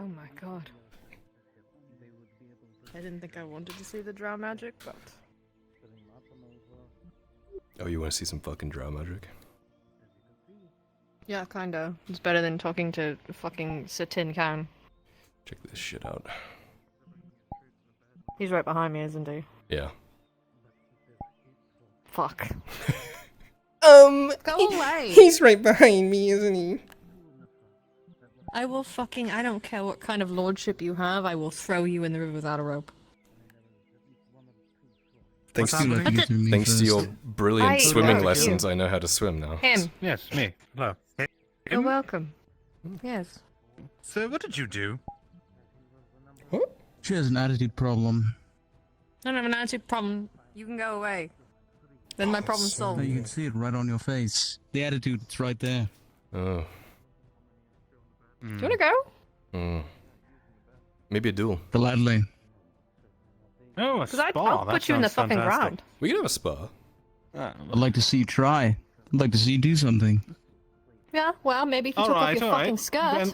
Oh my god. I didn't think I wanted to see the drow magic, but... Oh, you want to see some fucking drow magic? Yeah, kinda. It's better than talking to fucking Satin Khan. Check this shit out. He's right behind me, isn't he? Yeah. Fuck. Go away! He's right behind me, isn't he? I will fucking... I don't care what kind of lordship you have, I will throw you in the river without a rope. Thanks What's happening? to your brilliant swimming know lessons, I know how to swim now. Him! Yes, me. Hello. You're welcome. Yes. So, what did you do? She has an attitude problem. I don't have an attitude problem. You can go away. Then my problem's solved. You can see it right on your face. The attitude, it's right there. Oh. Do you wanna go? Maybe a duel. Gladly. Oh, a Because spa. I'll that put you in the sounds fucking fantastic. ground. We can have a spa. I'd like to see you try. I'd like to see you do something. Yeah, well, maybe if you took off your fucking skirt.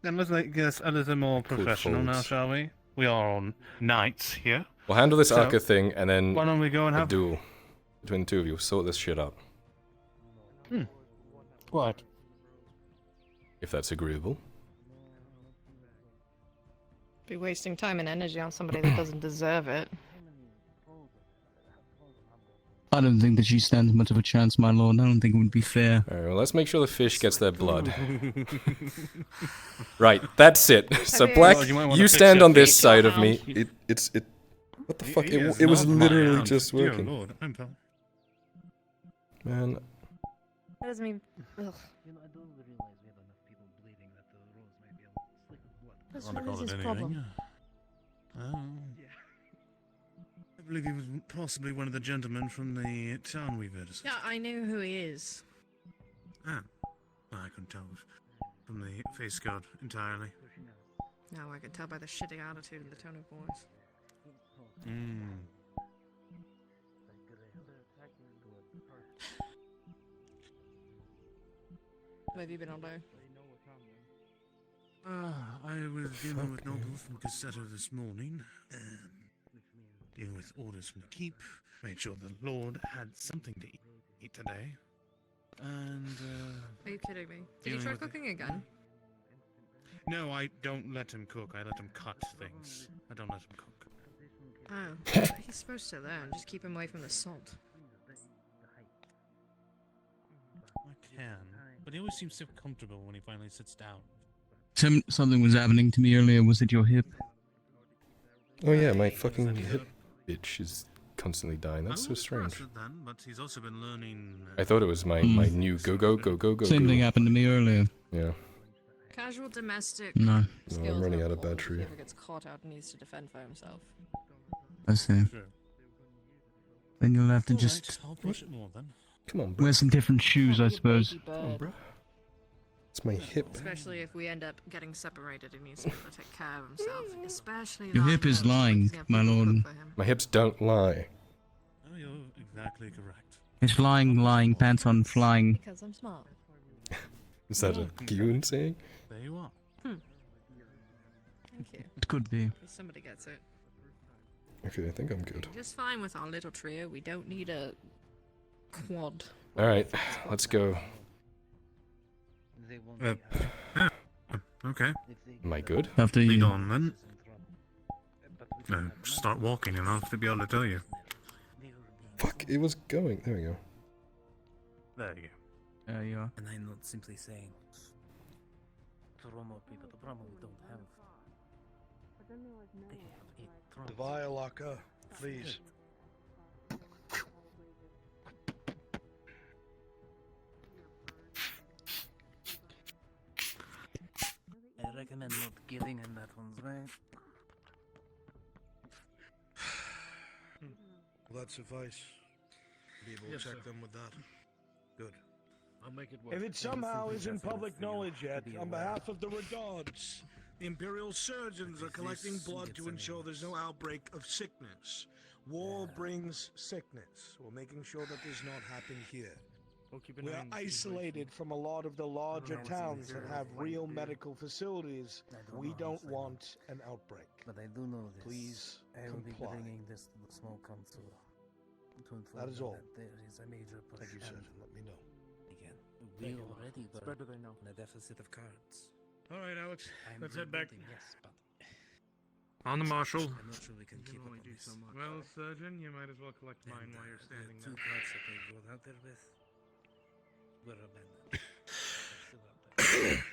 Then let's make this a little more professional now, folds. shall we? We are on knights here. We'll handle this So, Arca thing, and then Why don't we go and a have... duel. Between the two of you, sort this shit out. What? If that's agreeable. Be wasting time and energy on somebody that doesn't deserve it. I don't think that she stands much of a chance, my lord. I don't think it would be fair. Alright, well, let's make sure the fish gets their blood. Right, that's it. So, mean- Black, Well, you might wanna you fix stand your on this feet side of somehow. me. It. What the fuck? He is It was not my literally aunt. just Dear working. Lord, I'm fine. Man, That doesn't mean... Ugh. That's Wanna what call is it his anything? problem. Oh. I believe he was possibly one of the gentlemen from the town we visited. Yeah, I knew who he is. Ah, I couldn't tell from the face guard entirely. No, I could tell by the shitty attitude and the tone of voice. What have you been on, though? I was dealing with nobles from Cassetta this morning, dealing with orders from the keep, made sure the Lord had something to eat today, and, Are you kidding me? Did you dealing try with it. cooking again? No, I don't let him cook, I let him cut things. I don't let him cook. Oh, he's supposed to learn. Just keep him away from the salt. I can, but he always seems so comfortable when he finally sits down. Something was happening to me earlier. Was it your hip? oh yeah, my fucking hip bitch is constantly dying. That's so I was strange. impressed with that, but he's also been learning... I thought it was my new go. Same thing happened to me earlier. Yeah. Casual domestic. No, skills I'm running are out of poor if battery. He ever gets caught out and needs to defend for himself. I see. True. Then you'll have to Alright, just I'll brush it more then. Come on, bro. wear some different shoes, I You suppose. baby Come on, bird. bro. It's my hip. Especially if we end up getting separated and he's able to take care of himself. Especially Your hip is lying, my lord. My hips don't lie. Oh, you're exactly correct. It's flying, lying, pants on, flying. Because I'm smart. Is that a Gyun saying? There you are. Thank you. It could be. At least somebody gets it. Okay, I think I'm good. Just fine with our little trio. We don't need a quad. Alright, let's go. Okay, Am I good? After lead you. on then. Start walking and I'll have to be able to tell you. Fuck, it was going. There we go. There you go. There you are. And I'm not simply saying to more people, the problem we don't have. They have a Gravewalker, please. I recommend not getting in that one's right. Will that suffice? Be able to Yes, check sir. them with that. Good. I'll make it work. If it somehow isn't public knowledge yet, be on aware. behalf of the Redauds, the Imperial surgeons are collecting this blood gets to ensure there's no outbreak of sickness. War brings sickness. We're making sure that does not happen here. We'll keep an We eye are on the situation. isolated from a lot of the larger know what's towns that necessary. have Why real do. medical facilities. I don't We know, don't honestly, want an outbreak. But I do know this. Please I will be comply. bringing this to the small council to inform That is them all. that there is a major push. Thank you, and Sergeant. Let me know. again, Thank we you, Lord. already It's were better they know. in a deficit of cards. All right, Alex. I'm Let's head back. rebuilding, yes, but On the marshal. I'm not sure we can keep up on this. Well, Surgeon, you might as well collect And, mine while you're standing the two there. cards that I rode out there with were abandoned. They're still out there.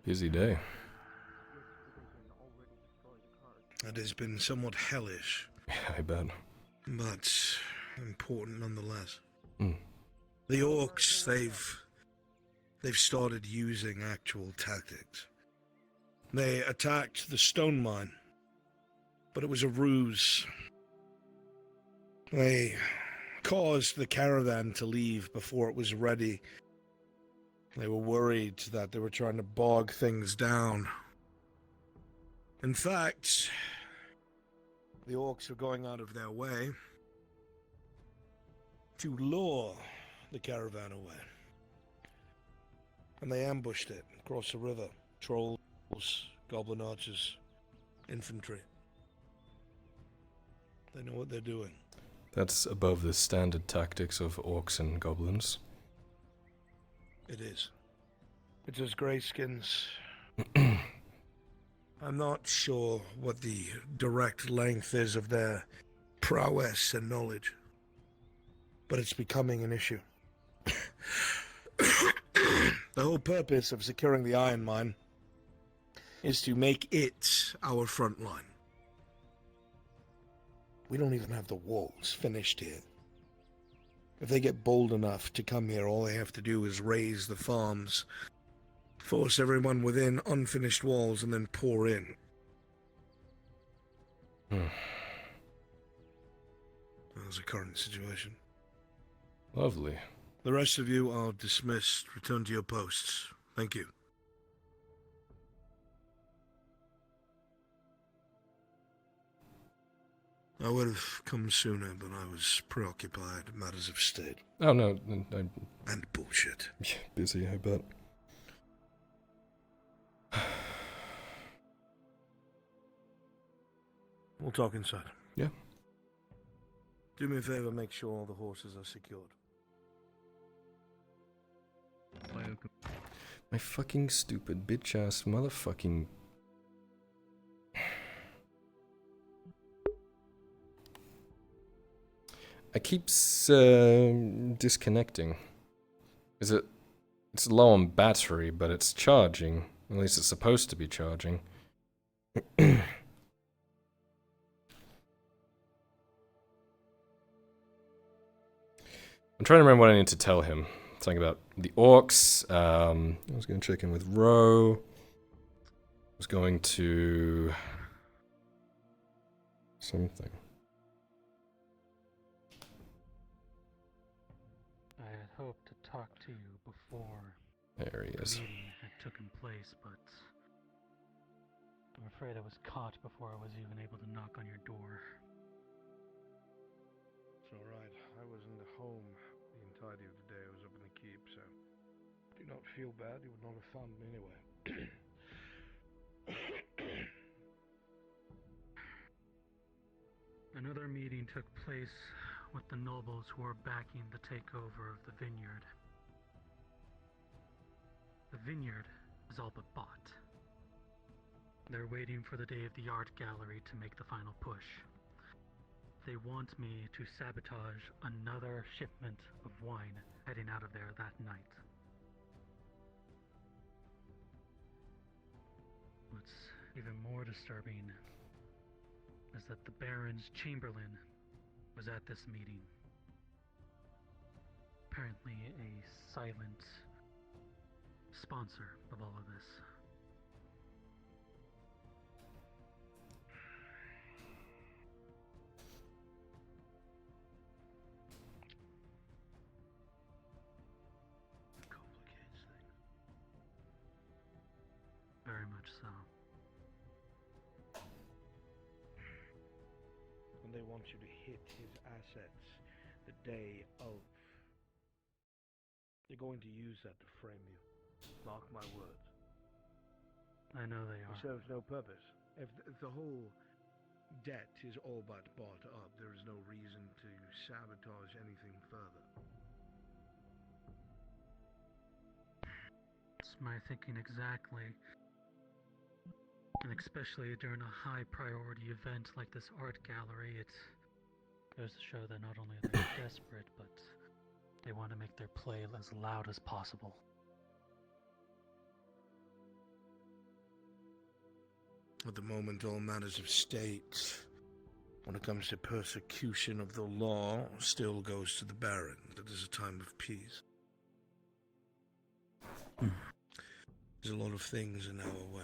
Busy day. It has been somewhat hellish, I bet. but important nonetheless. Mm. The orcs, they've started using actual tactics. They attacked the stone mine, but it was a ruse. They caused the caravan to leave before it was ready. They were worried that they were trying to bog things down. In fact, the orcs were going out of their way to lure the caravan away. And they ambushed it across the river. Trolls, goblin archers, infantry. They know what they're doing. That's above the standard tactics of orcs and goblins. It is. It's as greyskins. I'm not sure what the direct length is of their prowess and knowledge, but it's becoming an issue. The whole purpose of securing the iron mine is to make it our front line. We don't even have the walls finished here. If they get bold enough to come here, all they have to do is raise the farms, force everyone within unfinished walls, and then pour in. That's the current situation. Lovely. The rest of you are dismissed. Return to your posts. Thank you. I would have come sooner, but I was preoccupied with matters of state. Oh no, I'm And bullshit. busy, I bet. We'll talk inside. Yeah. Do me a favor, make sure all the horses are secured. My fucking stupid bitch ass motherfucking. I keep disconnecting. It's low on battery, but it's charging. At least it's supposed to be charging. I'm trying to remember what I need to tell him. Something about the orcs. I was going to check in with Ro. I was going to... something. I had hoped to talk to you before There he the is. meeting had taken place, but I'm afraid I was caught before I was even able to knock on your door. It's alright. I wasn't at home the entirety of the day. I was up in the keep, so do not feel bad. You would not have found me anyway. Another meeting took place with the nobles who are backing the takeover of the vineyard. The vineyard is all but bought. They're waiting for the day of the art gallery to make the final push. They want me to sabotage another shipment of wine heading out of there that night. What's even more disturbing is that the Baron's Chamberlain was at this meeting. Apparently a silent sponsor of all of this. Complicates things. Very much so. And they want you to hit his assets. the day of. They're going to use that to frame you. Mark my words. I know they It are. serves no purpose. If the whole debt is all but bought up, there is no reason to sabotage anything further. It's my thinking exactly. And especially during a high priority event like this art gallery, it goes to show that not only are they desperate, but they want to make their play as loud as possible. At the moment, all matters of state, when it comes to persecution of the law, still goes to the Baron. That is a time of peace. There's a lot of things in our way.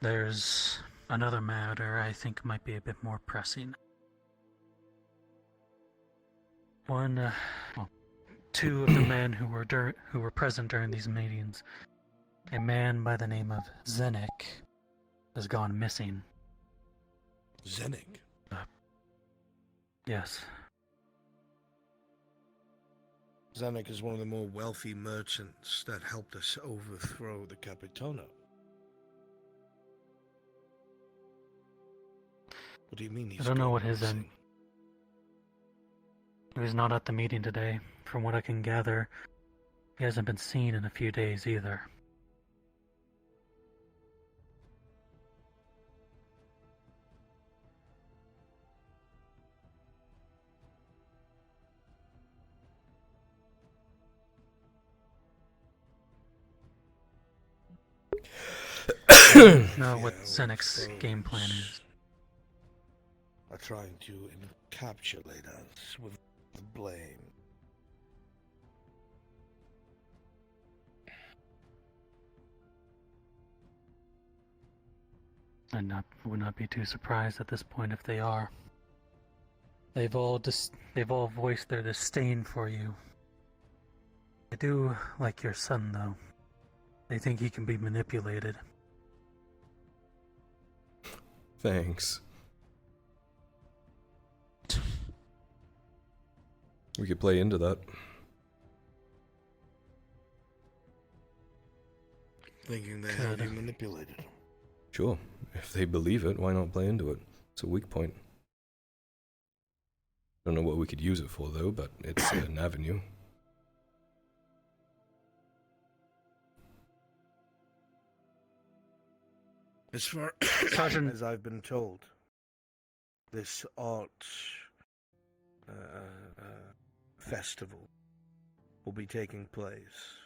There's another matter I think might be a bit more pressing. Two of the men who were present during these meetings, a man by the name of Zenek, has gone missing. Zenek? Yes. Zenek is one of the more wealthy merchants that helped us overthrow the Capitano. What do you mean he's I don't know gone what his missing? He was not at the meeting today. From what I can gather, he hasn't been seen in a few days either. I don't know what Zenek's game plan is. Are trying to encapsulate us with the blame. I would not be too surprised at this point if they are. They've all voiced their disdain for you. They do like your son, though. They think he can be manipulated. Thanks. We could play into that. Thinking they have you manipulated. Sure. If they believe it, why not play into it? It's a weak point. Don't know what we could use it for, though, but it's an avenue. As far Sergeant- as I've been told, this art festival will be taking place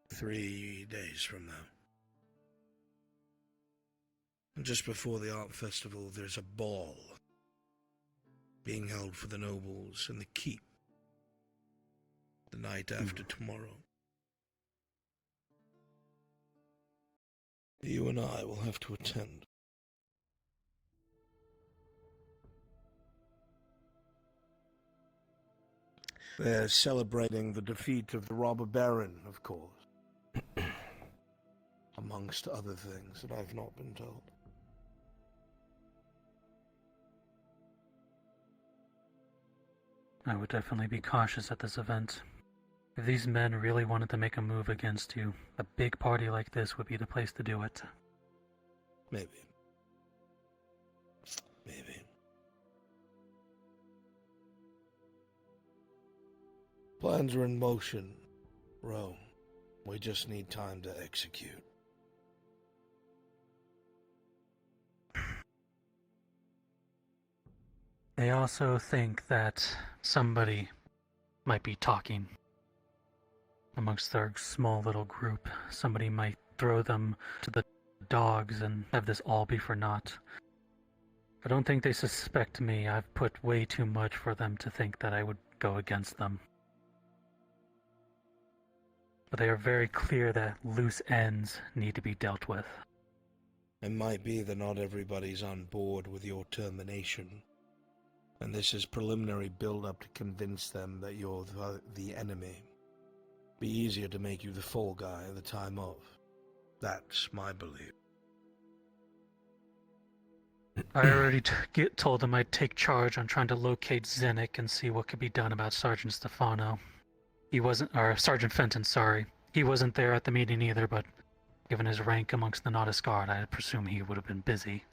3 days from now. And just before the art festival, there's a ball being held for the nobles in the keep the night after tomorrow. You and I will have to attend. They're celebrating the defeat of the robber baron, of course. Amongst other things that I've not been told. I would definitely be cautious at this event. If these men really wanted to make a move against you, a big party like this would be the place to do it. Maybe. Maybe. Plans are in motion, Rome. We just need time to execute. They also think that somebody might be talking amongst their small little group. Somebody might throw them to the dogs and have this all be for naught. I don't think they suspect me. I've put way too much for them to think that I would go against them. But they are very clear that loose ends need to be dealt with. It might be that not everybody's on board with your termination. And this is preliminary build-up to convince them that you're the enemy. Be easier to make you the fall guy at the time of. That's my belief. I already told them I'd take charge on trying to locate Zennik and see what could be done about Sergeant Stefano. He wasn't, or Sergeant Fenton, sorry. He wasn't there at the meeting either, but given his rank amongst the Nautis Guard, I presume he would have been busy.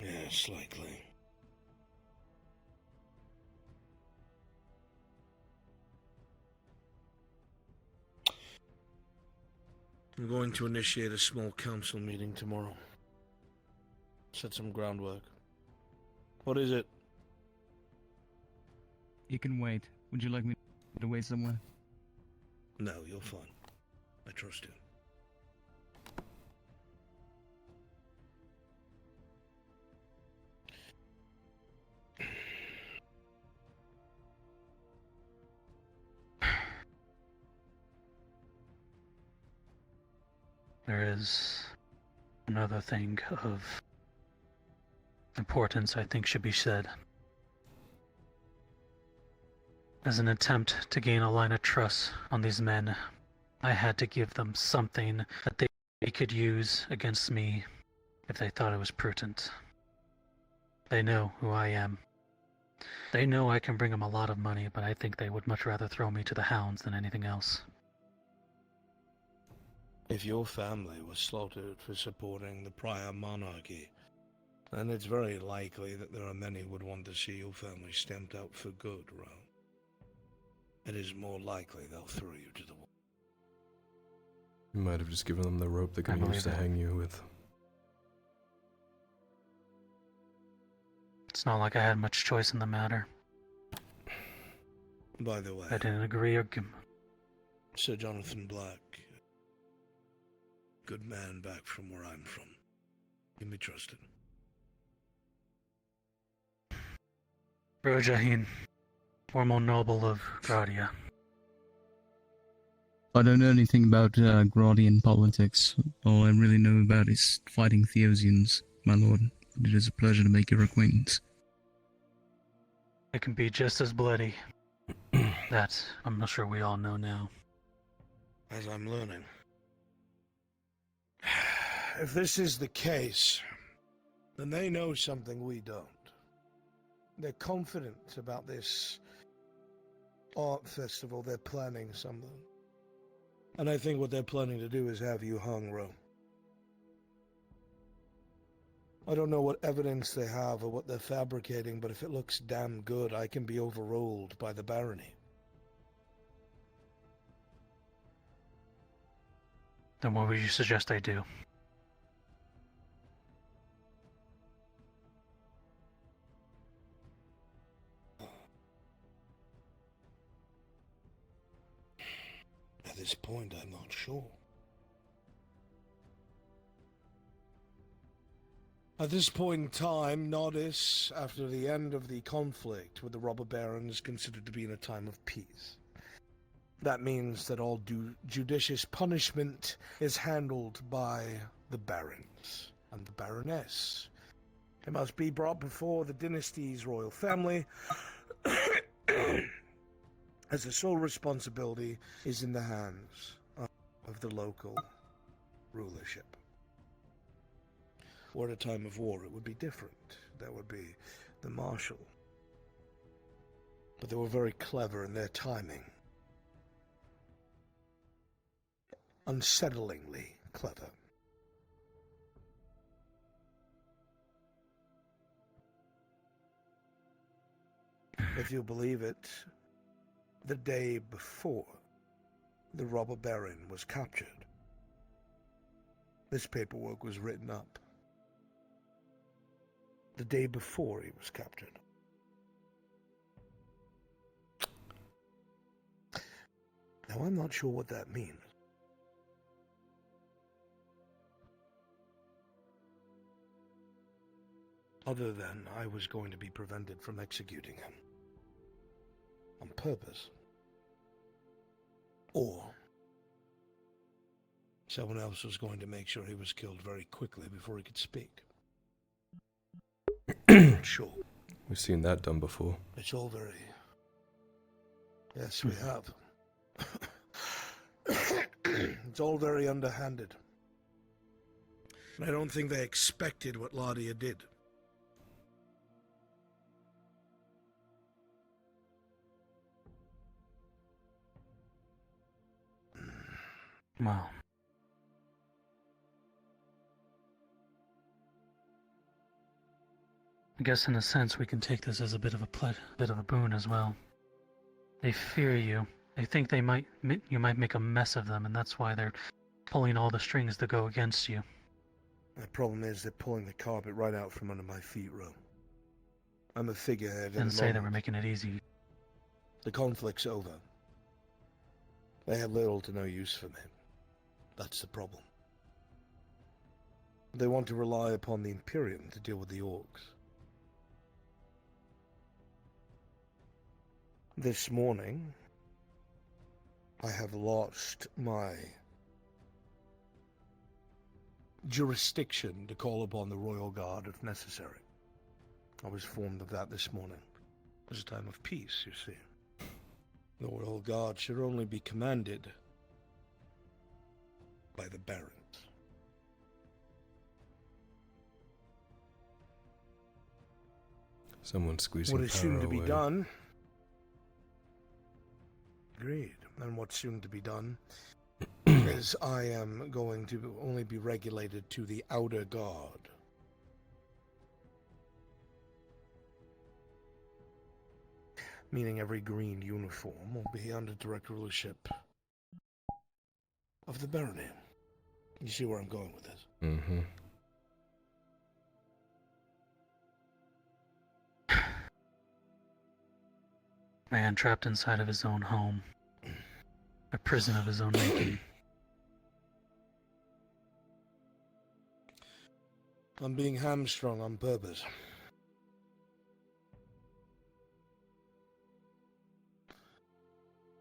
Yes, likely. I'm going to initiate a small council meeting tomorrow. Set some groundwork. What is it? You can wait. Would you like me to wait somewhere? No, you're fine. I trust you. There is another thing of importance I think should be said. As an attempt to gain a line of trust on these men, I had to give them something that they could use against me if they thought it was prudent. They know who I am. They know I can bring them a lot of money, but I think they would much rather throw me to the hounds than anything else. If your family was slaughtered for supporting the prior monarchy, then it's very likely that there are many who would want to see your family stamped out for good, Ro. It is more likely they'll throw you to the wall. You might have just given them the rope they're I going to use believe to it. hang you with. It's not like I had much choice in the matter. By the way, I didn't agree or Sir Jonathan Black, good man back from where I'm from. Can be trusted. Rojahin, former noble of Gradia. I don't know anything about Gradian politics. All I really know about is fighting Theosians, my lord. It is a pleasure to make your acquaintance. It can be just as bloody. That I'm not sure we all know now. As I'm learning. If this is the case, then they know something we don't. They're confident about this art festival. They're planning something. And I think what they're planning to do is have you hung, Ro. I don't know what evidence they have or what they're fabricating, but if it looks damn good, I can be overruled by the barony. Then what would you suggest I do? At this point, I'm not sure. At this point in time, Nautis, after the end of the conflict with the robber barons, is considered to be in a time of peace. That means that all judicious punishment is handled by the barons and the baroness. It must be brought before the dynasty's royal family, as the sole responsibility is in the hands of the local rulership. Or at a time of war, it would be different. That would be the marshal. But they were very clever in their timing. Unsettlingly clever. If you believe it, the day before the robber baron was captured, this paperwork was written up. The day before he was captured. Now, I'm not sure what that means. Other than I was going to be prevented from executing him. On purpose. Or someone else was going to make sure he was killed very quickly before he could speak. Sure. We've seen that done before. It's all very... Yes, we have. It's all very underhanded. I don't think they expected what Ladia did. Well, I guess in a sense we can take this as a bit of a boon as well. They fear you. They think you might make a mess of them, and that's why they're pulling all the strings to go against you. The problem is they're pulling the carpet right out from under my feet, Ro. I'm a figurehead. Didn't say they were making it easy. The conflict's over. They have little to no use for me. That's the problem. They want to rely upon the Imperium to deal with the orcs. This morning, I have lost my jurisdiction to call upon the Royal Guard if necessary. I was informed of that this morning. It was a time of peace, you see. The Royal Guard should only be commanded by the Barons. Someone squeezing What is soon to be away. done? Agreed. And what's soon to be done is I am going to only be regulated to the Outer Guard. Meaning every green uniform will be under direct rulership of the Barony. You see where I'm going with this? Mm-hmm. Man trapped inside of his own home. A prison of his own making. I'm being hamstrung on purpose.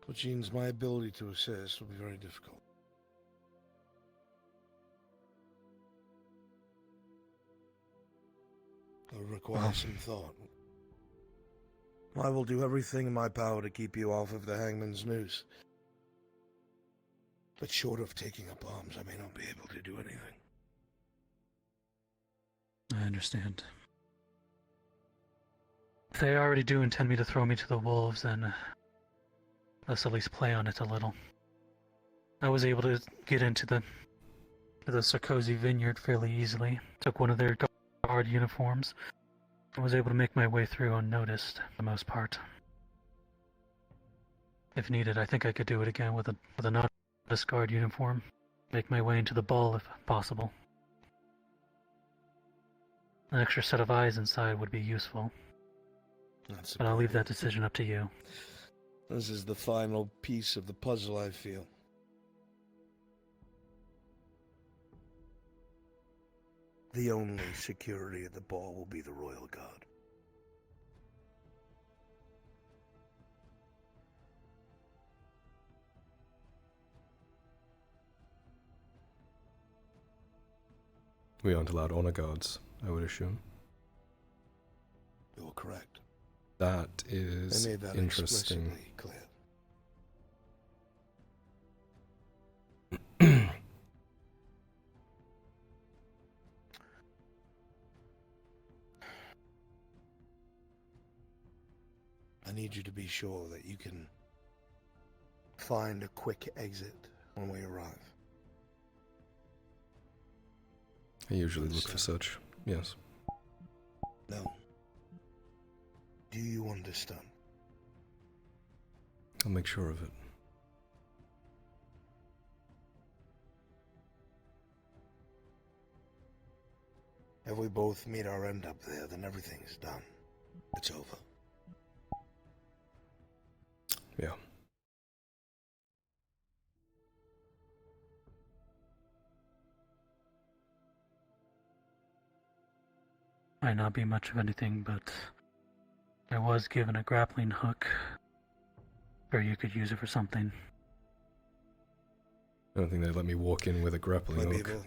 Which means my ability to assist will be very difficult. It will require some thought. I will do everything in my power to keep you off of the hangman's noose. But short of taking up arms, I may not be able to do anything. I understand. If they already do intend me to throw me to the wolves, then let's at least play on it a little. I was able to get into the Sarkozy vineyard fairly easily. Took one of their guard uniforms. I was able to make my way through unnoticed, for the most part. If needed, I think I could do it again with a Nautis guard uniform. Make my way into the ball if possible. An extra set of eyes inside would be useful. But I'll leave that decision up to you. This is the final piece of the puzzle, I feel. The only security at the ball will be the Royal Guard. We aren't allowed honor guards, I would assume. You're correct. That is I made that interesting. explicitly clear. I need you to be sure that you can find a quick exit when we arrive. I usually look for such, yes. No. Do you understand? I'll make sure of it. If we both meet our end up there, then everything is done. It's over. Yeah. Might not be much of anything, but I was given a grappling hook. Or you could use it for something. I don't think they'd let me walk in with a grappling Maybe hook.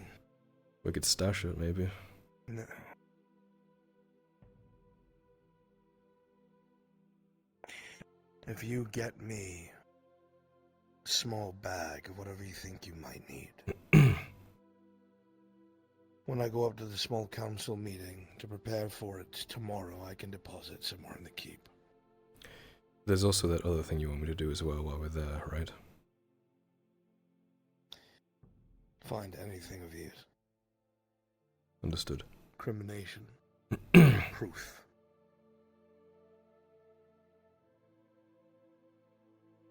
We could stash it, maybe. No. If you get me a small bag of whatever you think you might need, When I go up to the small council meeting to prepare for it tomorrow, I can deposit somewhere in the keep. There's also that other thing you want me to do as well while we're there, right? Find anything of use. Understood. Crimination. Proof.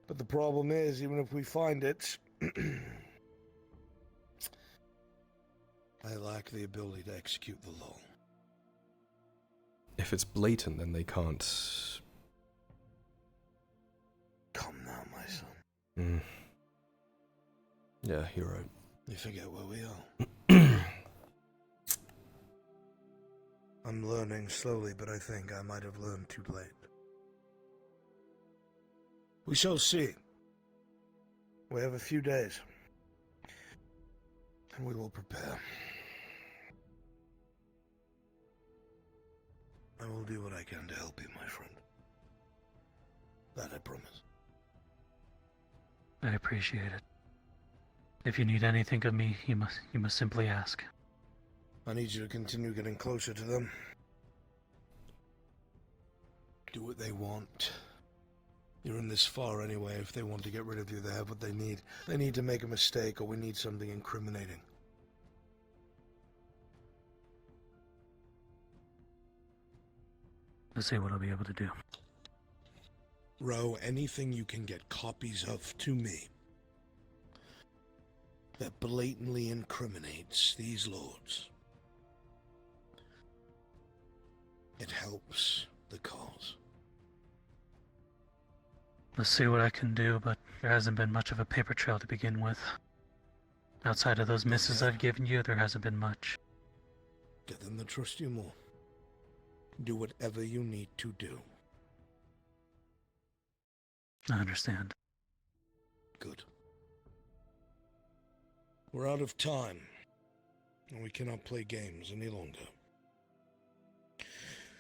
But the problem is, even if we find it, I lack the ability to execute the law. If it's blatant, then they can't... Come now, my son. Mm. Yeah, you're right. You forget where we are. I'm learning slowly, but I think I might have learned too late. We shall see. We have a few days, and we will prepare. I will do what I can to help you, my friend. That I promise. I appreciate it. If you need anything of me, you must simply ask. I need you to continue getting closer to them. Do what they want. You're in this far anyway. If they want to get rid of you, they have what they need. They need to make a mistake, or we need something incriminating. Let's see what I'll be able to do. Row, anything you can get copies of to me that blatantly incriminates these lords. It helps the cause. Let's see what I can do, but there hasn't been much of a paper trail to begin with. Outside of those misses I've given you, there hasn't been much. Get them to trust you more. Do whatever you need to do. I understand. Good. We're out of time, and we cannot play games any longer.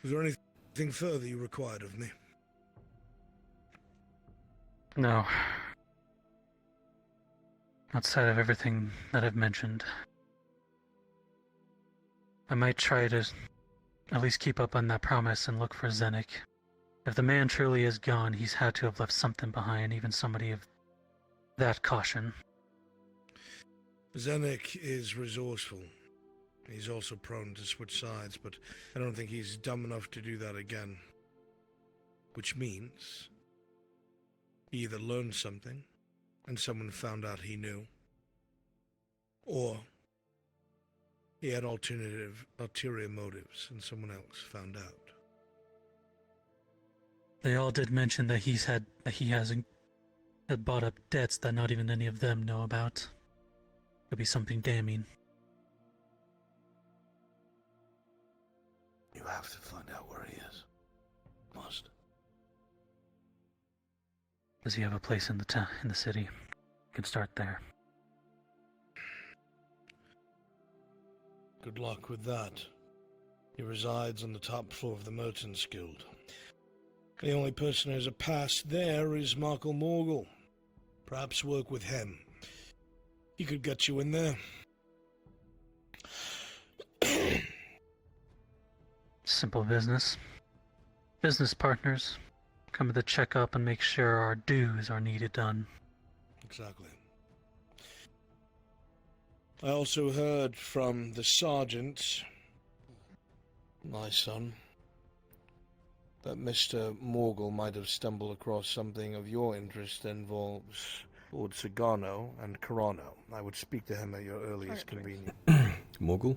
Was there anything further you required of me? No. Outside of everything that I've mentioned, I might try to at least keep up on that promise and look for Zenik. If the man truly is gone, he's had to have left something behind, even somebody of that caution. Zenik is resourceful. He's also prone to switch sides, but I don't think he's dumb enough to do that again. Which means he either learned something and someone found out he knew, or he had ulterior motives and someone else found out. They all did mention that he hasn't had bought up debts that not even any of them know about. Could be something damning. You have to find out where he is. Must. Does he have a place in the city? You can start there. Good luck with that. He resides on the top floor of the Merchants Guild. The only person who has a pass there is Markle Morgul. Perhaps work with him. He could get you in there. Simple business. Business partners. Come to check up and make sure our dues are needed done. Exactly. I also heard from the sergeant, my son, that Mr. Morgul might have stumbled across something of your interest that involves Lord Sagano and Carano. I would speak to him at your earliest convenience. Morgul?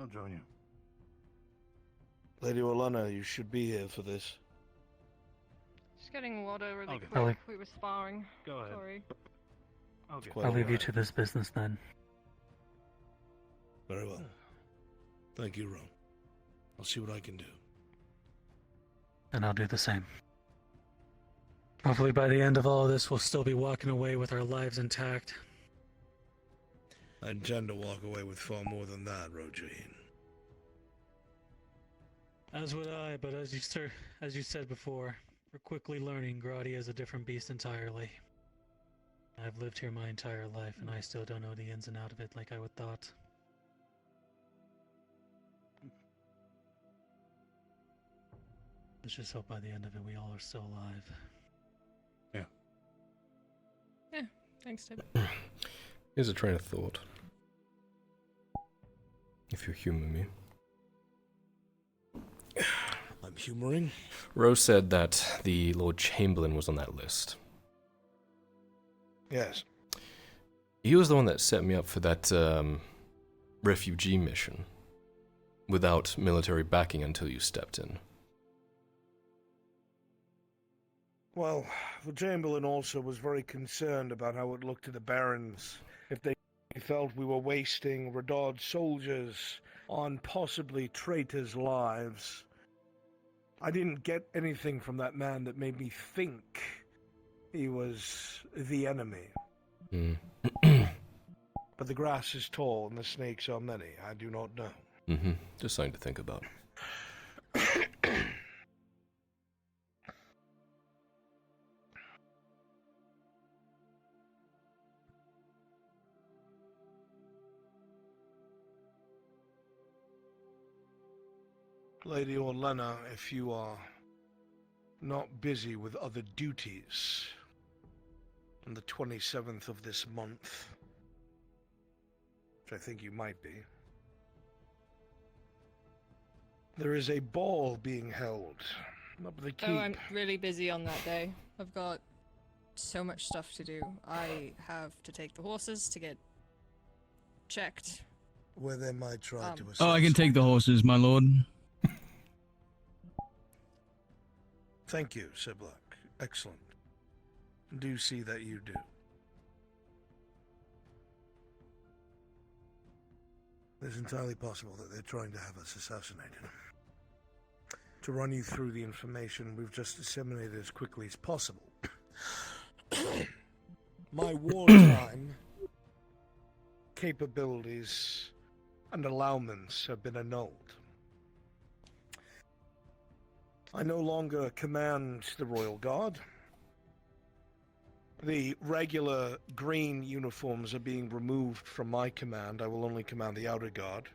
I'll join you. Lady Orlana, you should be here for this. Just getting water really Okay. quick. We were sparring. Go ahead. Sorry. Okay. Quite I'll leave you alright. to this business then. Very well. Thank you, Ron. I'll see what I can do. And I'll do the same. Hopefully by the end of all of this, we'll still be walking away with our lives intact. I intend to walk away with far more than that, Rojin. As would I, but as you said before, we're quickly learning Gradia is a different beast entirely. I've lived here my entire life, and I still don't know the ins and outs of it like I would thought. Let's just hope by the end of it we all are still alive. Yeah, thanks, Tim. Here's a train of thought. If you humor me. I'm humoring. Rose said that the Lord Chamberlain was on that list. Yes. He was the one that set me up for that refugee mission without military backing until you stepped in. Well, the Chamberlain also was very concerned about how it looked to the barons if they felt we were wasting Radod soldiers on possibly traitors' lives. I didn't get anything from that man that made me think he was the enemy. But the grass is tall and the snakes are many. I do not know. Just something to think about. Lady Orlena, if you are not busy with other duties on the 27th of this month, which I think you might be, there is a ball being held up at the keep. Oh, I'm really busy on that day. I've got so much stuff to do. I have to take the horses to get checked. Where they might try to assist. Oh, I can take the horses, my lord. Thank you, Sir Black. Excellent. Do see that you do. It's entirely possible that they're trying to have us assassinated. To run you through the information we've just disseminated as quickly as possible. My wartime capabilities and allowments have been annulled. I no longer command the Royal Guard. The regular green uniforms are being removed from my command. I will only command the outer guard,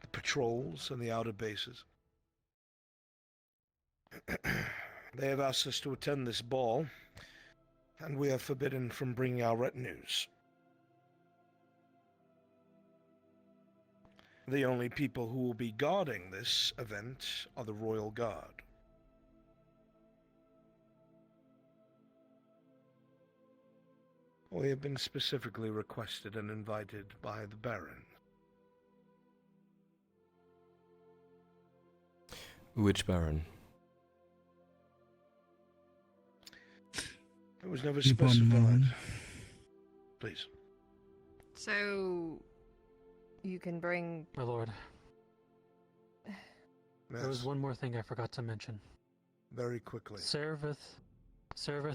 the patrols, and the outer bases. They have asked us to attend this ball, and we are forbidden from bringing our retinues. The only people who will be guarding this event are the Royal Guard. We have been specifically requested and invited by the Baron. Which Baron? It was never You pardon me, specified. Lord. Please. So, you can bring... My lord, Yes. there was one more thing I forgot to mention. Very quickly. Serveth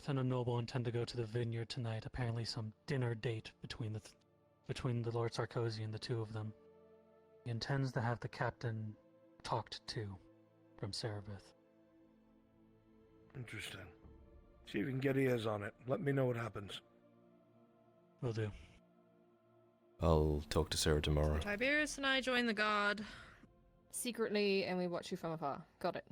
and a noble intend to go to the vineyard tonight. Apparently some dinner date between the Lord Sarkozy and the two of them. He intends to have the captain talked to from Serveth. Interesting. See if you can get ears on it. Let me know what happens. Will do. I'll talk to Sarah tomorrow. Tiberius and I join the guard secretly, and we watch you from afar. Got it.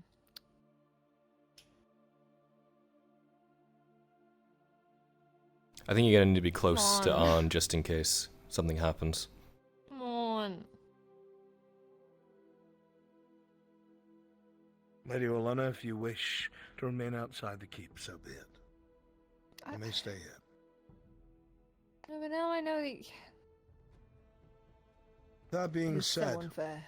I think you're gonna need to be close to Come on. Arn just in case something happens. Come on. Lady Orlena, if you wish to remain outside the keep, so be it. You may stay here. No, but now I know that... That being It's so said, unfair.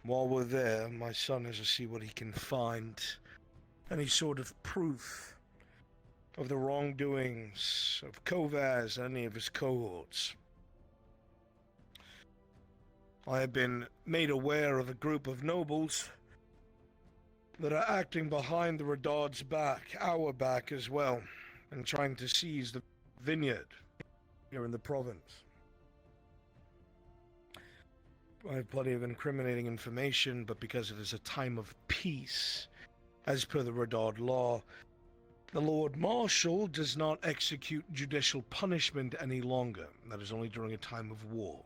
while we're there, my son has to see what he can find. Any sort of proof of the wrongdoings of Kovaz and any of his cohorts. I have been made aware of a group of nobles that are acting behind the Radod's back, our back as well, and trying to seize the vineyard here in the province. I have plenty of incriminating information, but because it is a time of peace, as per the Radod law, the Lord Marshal does not execute judicial punishment any longer. That is only during a time of war.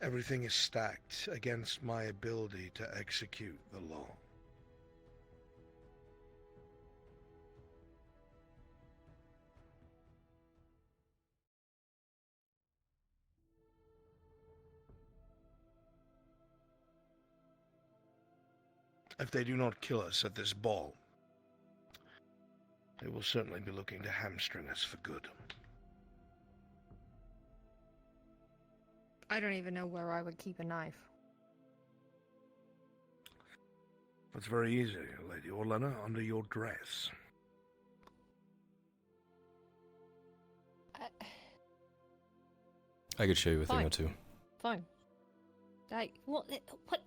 everything is stacked against my ability to execute the law. If they do not kill us at this ball, they will certainly be looking to hamstring us for good. I don't even know where I would keep a knife. It's very easy, Lady Orlena, under your dress. I could show you a thing Fine. or two. Fine. Like, what? What?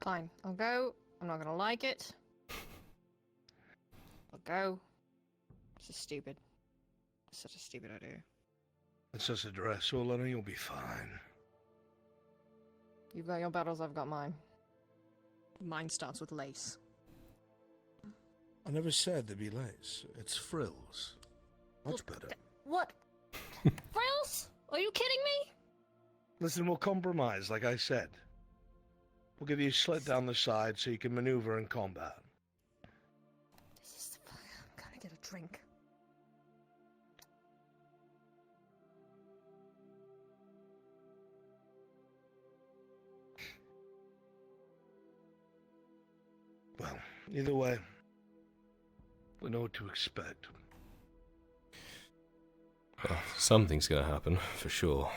Fine. I'll go. I'm not gonna like it. I'll go. This is stupid. It's such a stupid idea. It's just a dress, Orlena, you'll be fine. You've got your battles, I've got mine. Mine starts with lace. I never said there'd be lace. It's frills. Much better. What? Frills? Are you kidding me? Listen, we'll compromise, like I said. We'll give you a slit down the side so you can maneuver in combat. This is... I'm gonna get a drink. Well, either way, we know what to expect. Well, something's gonna happen, for sure.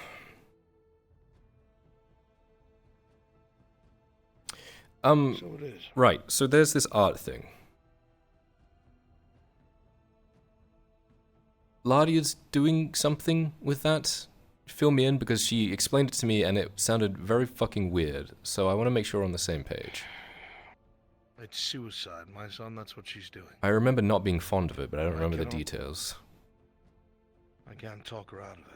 So it is. Right, so there's this art thing. Ladia's doing something with that? Fill me in, because she explained it to me and it sounded very fucking weird, so I want to make sure we're on the same page. It's suicide, my son. That's what she's doing. I remember not being fond of it, but I don't I remember the cannot- details. I can't talk her out of it.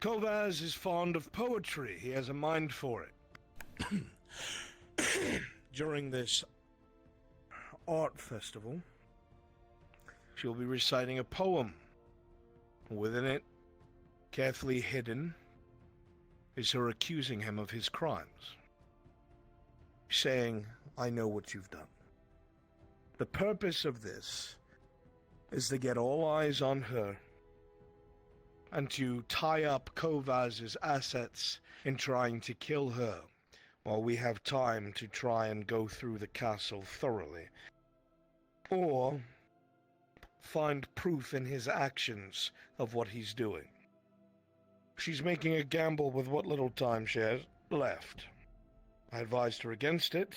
Kovaz is fond of poetry. He has a mind for it. During this art festival, she'll be reciting a poem. Within it, carefully hidden, is her accusing him of his crimes. Saying, I know what you've done. The purpose of this is to get all eyes on her and to tie up Kovaz's assets in trying to kill her while we have time to try and go through the castle thoroughly. Or find proof in his actions of what he's doing. She's making a gamble with what little time she has left. I advised her against it,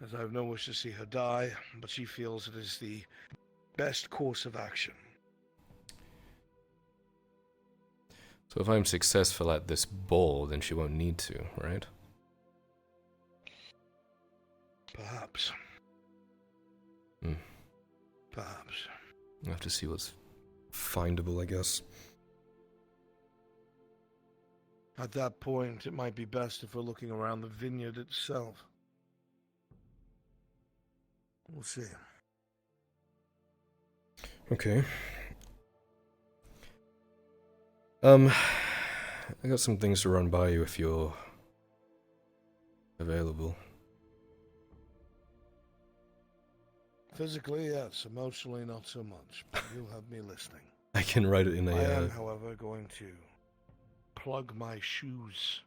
as I have no wish to see her die, but she feels it is the best course of action. So if I'm successful at this ball, then she won't need to, right? Perhaps. Hmm. Perhaps. I'll have to see what's findable, I guess. At that point, it might be best if we're looking around the vineyard itself. We'll see. Okay. I got some things to run by you if you're available. Physically, yes. Emotionally, not so much. But you'll have me listening. I can write it in I a... am, however, going to plug my shoes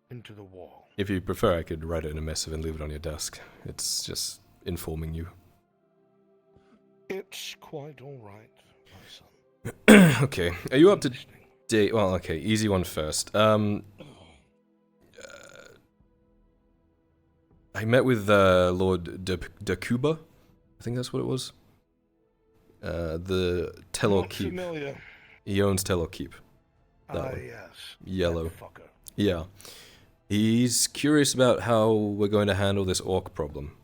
into the wall. If you prefer, I could write it in a missive and leave it on your desk. It's just informing you. It's quite all right, my son. Okay, are you up to date? Well, okay, easy one first. I met with Lord de Cuba. I think that's what it was. The Telor Not Keep. familiar. He owns Telor Keep. That one. Yes. Yellow. That fucker. Yeah. He's curious about how we're going to handle this orc problem.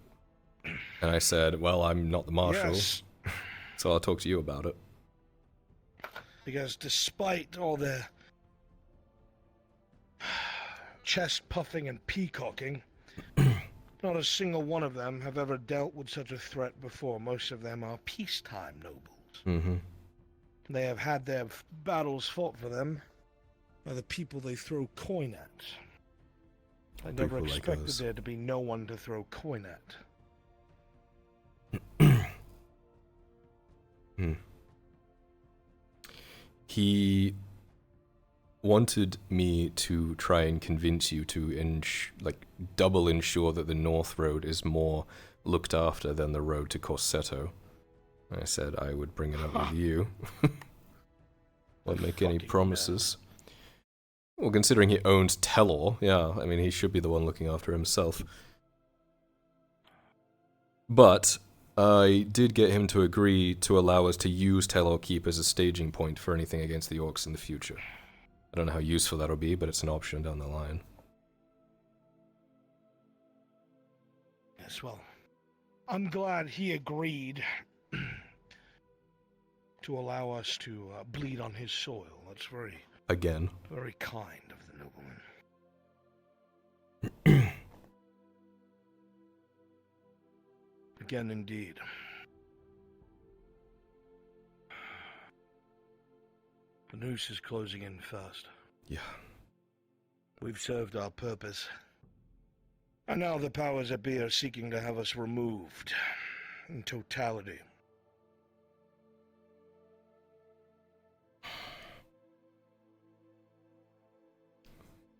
And I said, well, I'm not the marshal, Yes, so I'll talk to you about it. because despite all their chest puffing and peacocking, Not a single one of them have ever dealt with such a threat before. Most of them are peacetime nobles. Mm-hmm. They have had their battles fought for them by the people they throw coin at. I never People like expected us. there to be no one to throw coin at. He wanted me to try and convince you to double ensure that the North Road is more looked after than the road to Corsetto. I said I would bring it up with you. Won't make any Fucking promises. Well, considering he owns Telor, yeah, I mean, he should be the one looking after himself. But I did get him to agree to allow us to use Telor Keep as a staging point for anything against the orcs in the future. I don't know how useful that'll be, but it's an option down the line. Yes, well, I'm glad he agreed to allow us to bleed on his soil. That's very, Again. very kind of the nobleman. Again, indeed. The noose is closing in fast. Yeah. We've served our purpose. And now the powers that be are seeking to have us removed in totality.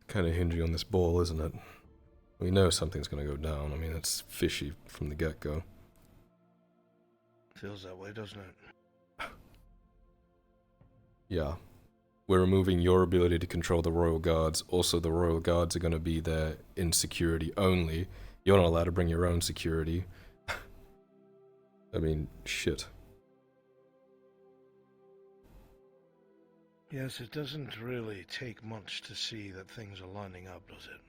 Kind of hinging on this ball, isn't it? We know something's going to go down. I mean, it's fishy from the get-go. Feels that way, doesn't it? Yeah. We're removing your ability to control the Royal Guards. Also, the Royal Guards are going to be there in security only. You're not allowed to bring your own security. I mean, shit. Yes, it doesn't really take much to see that things are lining up, does it?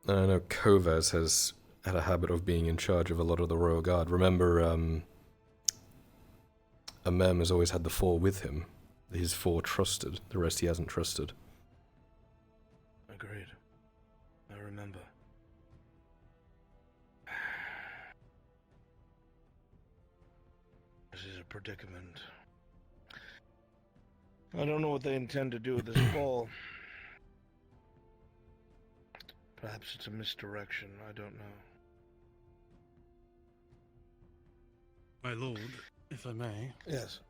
I know Kovaz has had a habit of being in charge of a lot of the Royal Guard. Remember, Amem has always had the four with him. His four trusted. The rest he hasn't trusted. Agreed. I remember. This is a predicament. I don't know what they intend to do with this ball. Perhaps it's a misdirection, I don't know. My lord, if I may, Yes.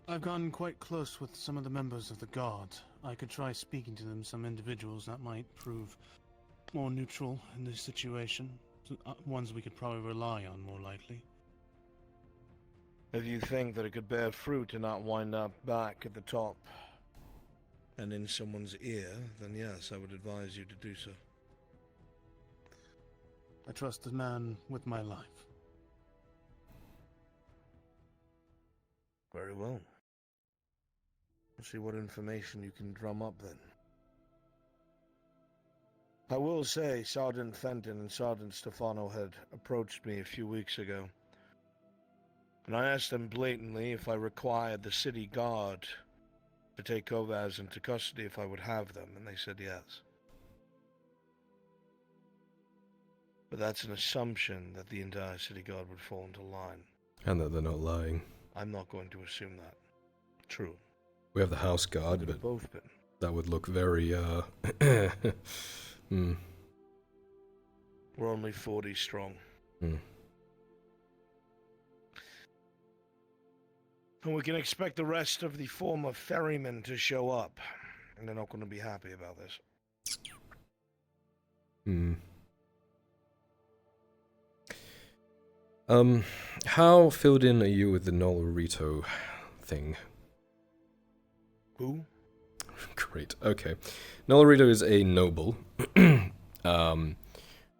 I've gotten quite close with some of the members of the guard. I could try speaking to them, some individuals that might prove more neutral in this situation. Ones we could probably rely on, more likely. If you think that it could bear fruit and not wind up back at the top and in someone's ear, then yes, I would advise you to do so. I trust the man with my life. Very well. We'll see what information you can drum up then. I will say Sergeant Fenton and Sergeant Stefano had approached me a few weeks ago. And I asked them blatantly if I required the city guard to take Kovaz into custody if I would have them, and they said yes. But that's an assumption that the entire city guard would fall into line. And that they're not lying. I'm not going to assume that. True. We have the house guard, Could have but both been. that would look very, We're only 40 strong. And we can expect the rest of the former ferrymen to show up. And they're not going to be happy about this. How filled in are you with the Nolorito thing? Who? Great, okay. Nolorito is a noble,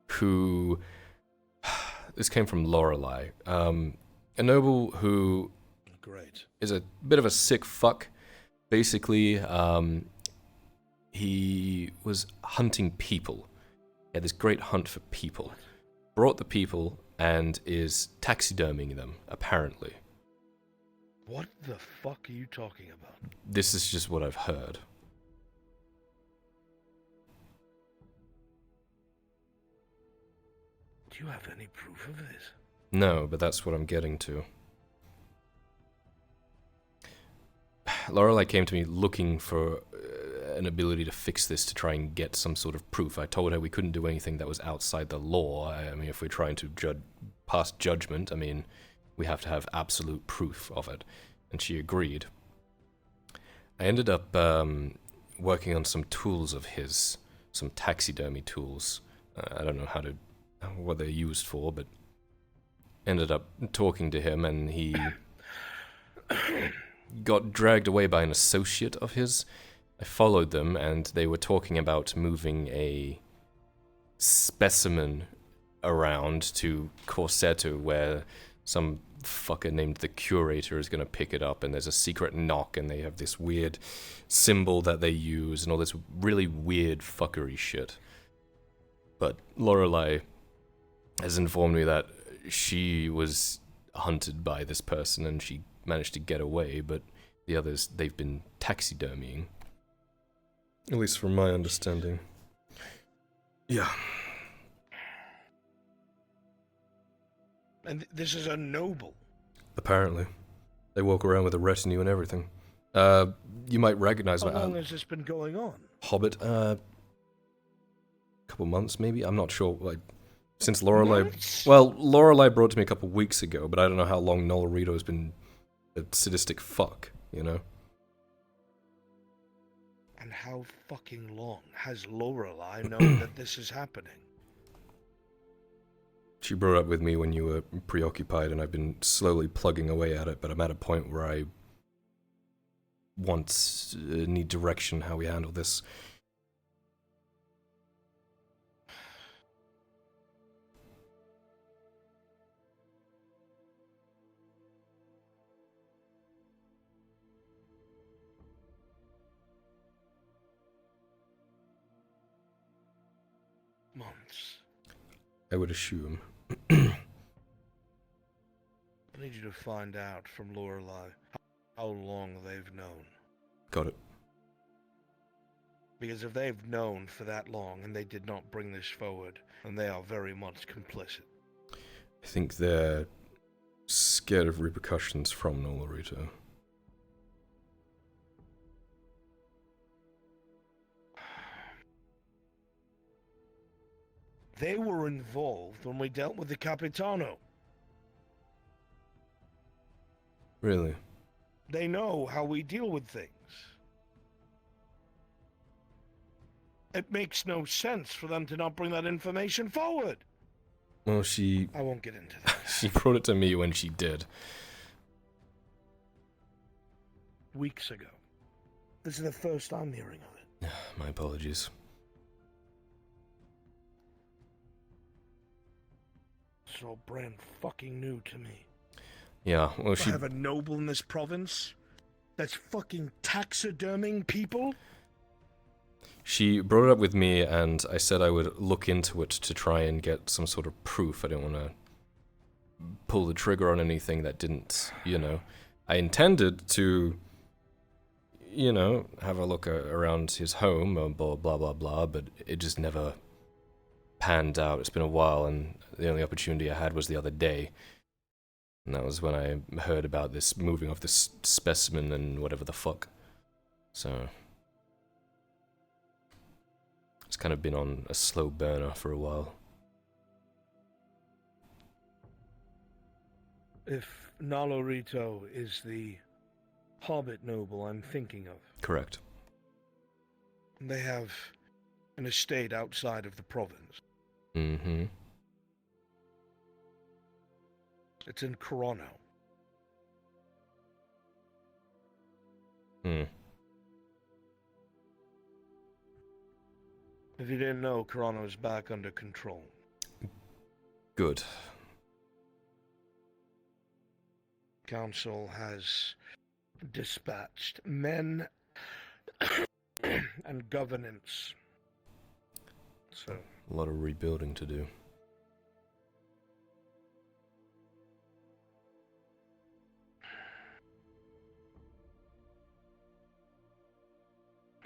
who... This came from Lorelei. A noble who... Great. Is a bit of a sick fuck. Basically, he was hunting people. He had this great hunt for people. Brought the people and is taxiderming them, apparently. What the fuck are you talking about? This is just what I've heard. Do you have any proof of this? No, but that's what I'm getting to. Lorelei came to me looking for an ability to fix this, to try and get some sort of proof. I told her we couldn't do anything that was outside the law. I mean, if we're trying to pass judgment, I mean, we have to have absolute proof of it. And she agreed. I ended up working on some tools of his, some taxidermy tools. I don't know what they're used for, but ended up talking to him, and he got dragged away by an associate of his. I followed them, and they were talking about moving a specimen around to Corsetto, where some fucker named the Curator is going to pick it up, and there's a secret knock, and they have this weird symbol that they use, and all this really weird fuckery shit. But Lorelei has informed me that she was hunted by this person, and she managed to get away, but the others, they've been taxidermying. At least from my understanding. Yeah. And this is a noble. Apparently. They walk around with a retinue and everything. You might recognize How my long has this been going on? Hobbit, couple months maybe? I'm not sure, like, since Lorelei... Months? Well, Lorelei brought it to me a couple weeks ago, but I don't know how long Noel Rito's been a sadistic fuck, you know? And how fucking long has Lorelei known that this is happening? She brought it up with me when you were preoccupied, and I've been slowly plugging away at it, but I'm at a point where I need direction how we handle this. Months. I would assume. I need you to find out from Lorelei how long they've known. Got it. Because if they've known for that long and they did not bring this forward, then they are very much complicit. I think they're scared of repercussions from Noel Rito. They were involved when we dealt with the Capitano. Really? They know how we deal with things. It makes no sense for them to not bring that information forward. Well, she I won't get into that. she brought it to me when she did. Weeks ago. This is the first I'm hearing of it. My apologies. It's all brand fucking new to me. Yeah, well, I she... have a noble in this province that's fucking taxiderming people? She brought it up with me, and I said I would look into it to try and get some sort of proof. I didn't want to pull the trigger on anything that didn't, you know... I intended to, you know, have a look around his home, blah, blah, blah, blah, but it just never panned out. It's been a while, and the only opportunity I had was the other day. And that was when I heard about this moving of this specimen and whatever the fuck. So... it's kind of been on a slow burner for a while. If Nalorito is the hobbit noble I'm thinking of, Correct. they have an estate outside of the province. Mm-hmm. It's in Corano. Hmm. If you didn't know, Corano is back under control. Good. Council has dispatched men and governance. So, A lot of rebuilding to do.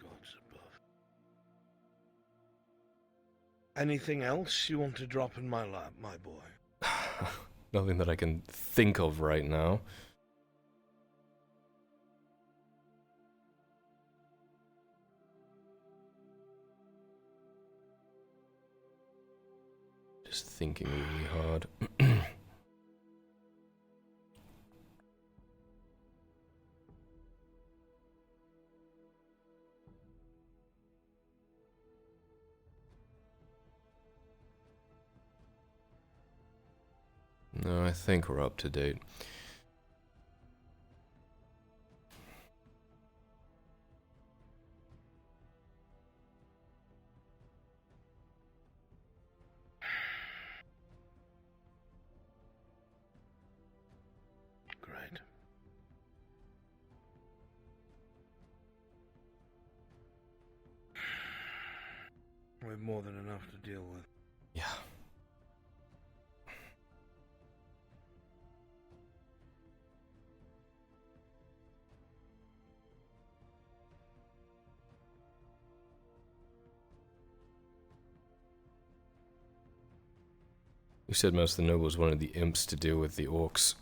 God's above. Anything else you want to drop in my lap, my boy? Nothing that I can think of right now. Just thinking really hard. No, I think we're up to date. Great. We have more than enough to deal with. Yeah. You said most of the nobles wanted the imps to deal with the orcs.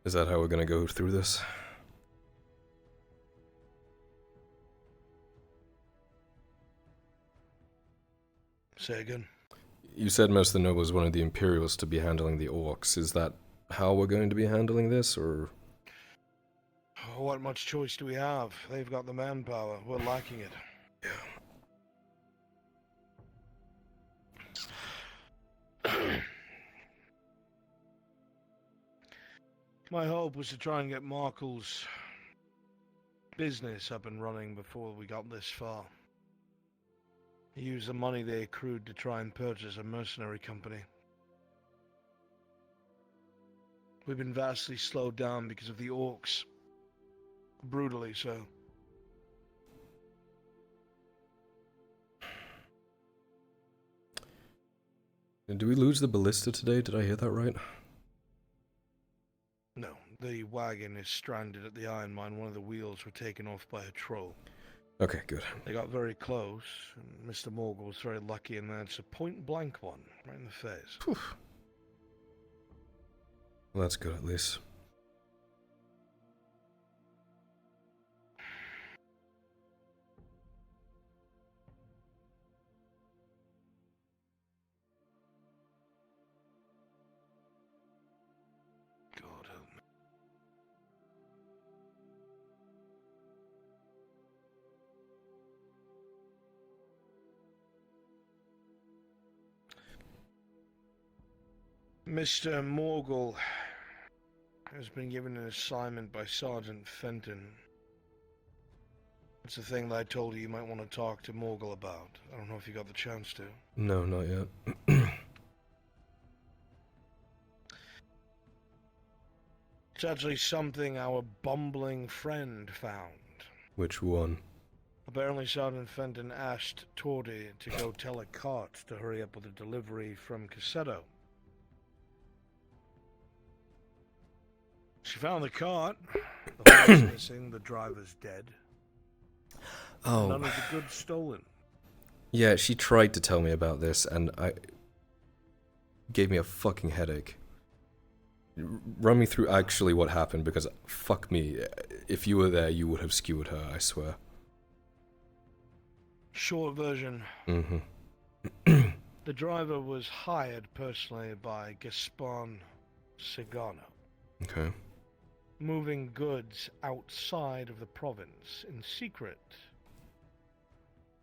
Is that how we're gonna go through this? Say again. You said most of the nobles wanted the Imperials to be handling the orcs. Is that how we're going to be handling this, or...? What much choice do we have? They've got the manpower. We're lacking it. My hope was to try and get Markle's business up and running before we got this far. He used the money they accrued to try and purchase a mercenary company. We've been vastly slowed down because of the orcs. Brutally so. Do we lose the ballista today? Did I hear that right? No, the wagon is stranded at the iron mine. One of the wheels were taken off by a troll. Okay, good. They got very close, and Mr. Morgul was very lucky in that it's a point-blank one, right in the face. Whew. Well, that's good at least. God help me. Mr. Morgul has been given an assignment by Sergeant Fenton. It's the thing that I told you might want to talk to Morgul about. I don't know if you got the chance to. No, not yet. It's actually something our bumbling friend found. Which one? Apparently Sergeant Fenton asked Tordy to go tell a cart to hurry up with a delivery from Cassetto. She found the cart. The horse is missing, the driver's dead. Oh. None of the goods stolen. Yeah, she tried to tell me about this, and gave me a fucking headache. Run me through actually what happened, because fuck me, if you were there, you would have skewered her, I swear. Short version. Mm-hmm. The driver was hired personally by Gaspon Segano, Okay. moving goods outside of the province in secret.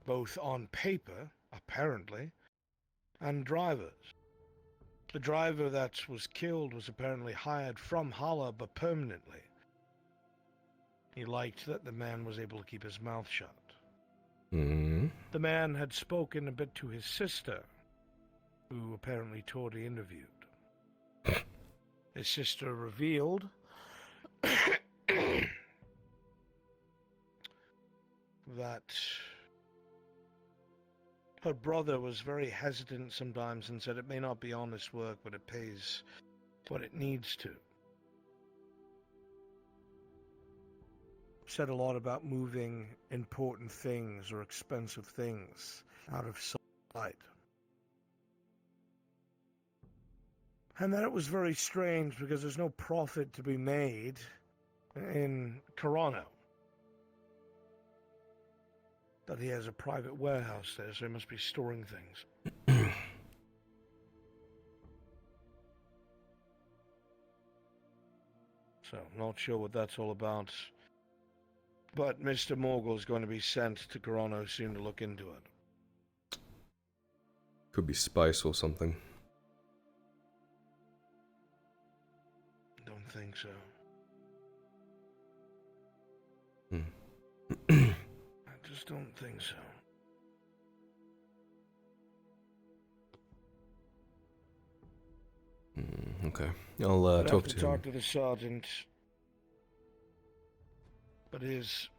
Both on paper, apparently, and drivers. The driver that was killed was apparently hired from Halaba permanently. He liked that the man was able to keep his mouth shut. Mm-hmm. The man had spoken a bit to his sister, who apparently Tordy interviewed. His sister revealed that her brother was very hesitant sometimes and said it may not be honest work, but it pays what it needs to. said a lot about moving important things or expensive things out of sight. And that it was very strange because there's no profit to be made in Corano. That he has a private warehouse there, so he must be storing things. So, not sure what that's all about. But Mr. Morgul's going to be sent to Corano soon to look into it. Could be spice or something. Don't think so. I just don't think so. Okay. I'll talk to him. Talk to the sergeant. But his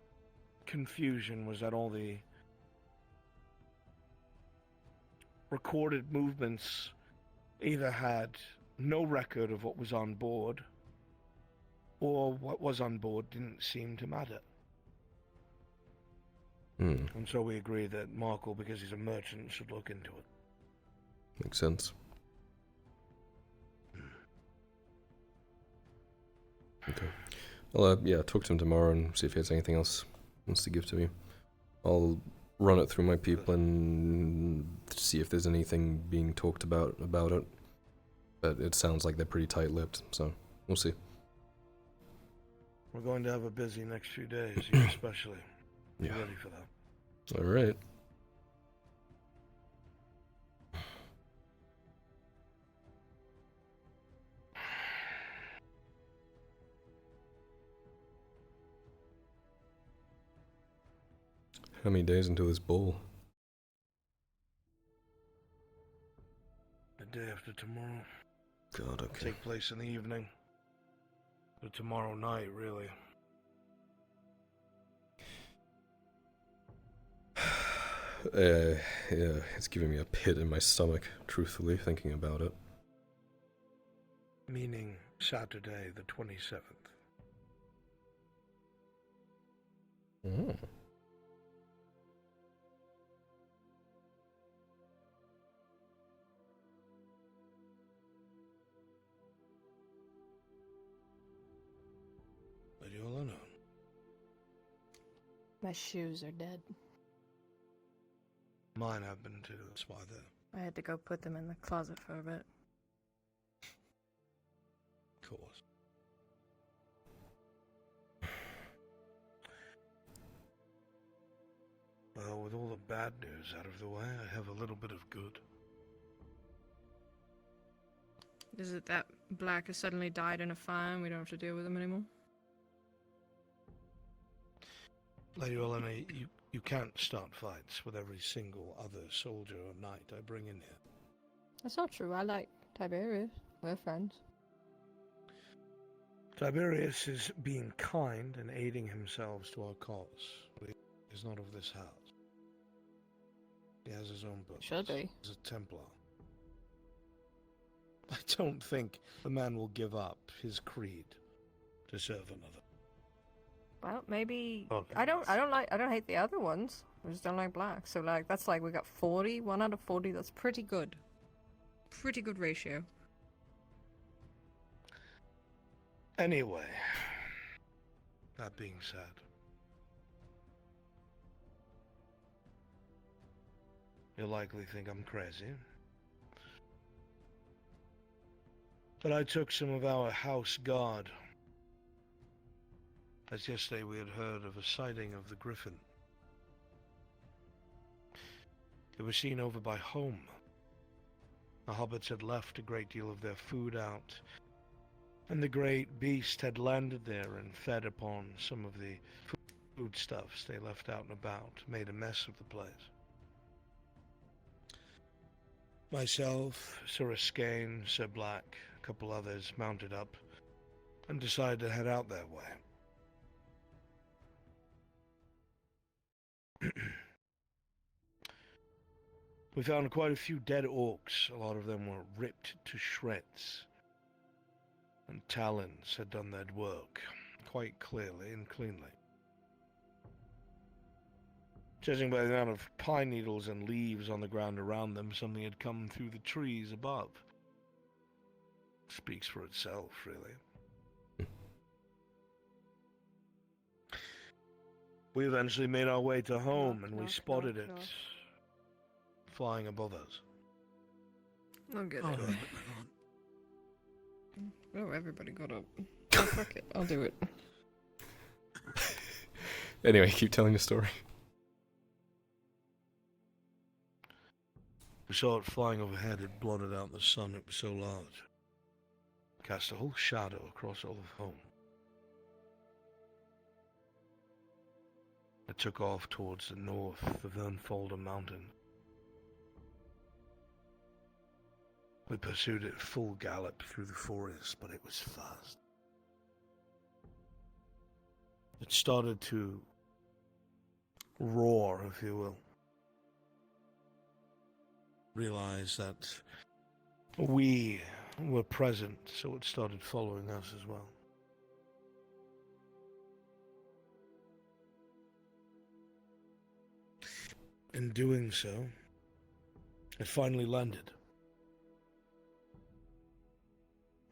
confusion was that all the recorded movements either had no record of what was on board, or what was on board didn't seem to matter. And so we agreed that Markle, because he's a merchant, should look into it. Makes sense. Okay. I'll talk to him tomorrow and see if he has anything else he wants to give to me. I'll run it through my people and see if there's anything being talked about it. But it sounds like they're pretty tight-lipped, so we'll see. We're going to have a busy next few days, you especially. Be ready for that. All right. How many days until this ball? The day after tomorrow. God, okay. Take place in the evening. But tomorrow night, really. Yeah, it's giving me a pit in my stomach, truthfully, thinking about it. Meaning Saturday, the 27th. Oh. Lady Olena. My shoes are dead. Mine have been too, that's why they're... I had to go put them in the closet for a bit. Of course. Well, with all the bad news out of the way, I have a little bit of good. Is it that Black has suddenly died in a fire and we don't have to deal with him anymore? Lady Olena, you can't start fights with every single other soldier or knight I bring in here. That's not true. I like Tiberius. We're friends. Tiberius is being kind and aiding himself to our cause. But he is not of this house. He has his own purpose. Should be. He's a Templar. I don't think the man will give up his creed to serve another. Well, maybe Okay. I don't hate the other ones. I just don't like Black. So like that's like we got 40, 1 out of 40. That's pretty good. Pretty good ratio. Anyway, that being said, you'll likely think I'm crazy, but I took some of our house guard. As yesterday we had heard of a sighting of the Griffin. It was seen over by home. The hobbits had left a great deal of their food out, and the great beast had landed there and fed upon some of the foodstuffs they left out and about, made a mess of the place. Myself, Sir Iskaine, Sir Black, a couple others mounted up and decided to head out that way. We found quite a few dead orcs. A lot of them were ripped to shreds. And talons had done their work quite clearly and cleanly. Judging by the amount of pine needles and leaves on the ground around them, something had come through the trees above. Speaks for itself, really. We eventually made our way to home, Knock, and we knock, spotted knock, it knock. flying above us. I'll get Oh, it. my lord. Oh, everybody got up. Oh, fuck it. I'll do it. Anyway, keep telling the story. We saw it flying overhead. It blotted out the sun. It was so large. Cast a whole shadow across all of home. It took off towards the north, the Vernfolder Mountain. We pursued it full gallop through the forest, but it was fast. It started to roar, if you will. Realized that we were present, so it started following us as well. In doing so, it finally landed.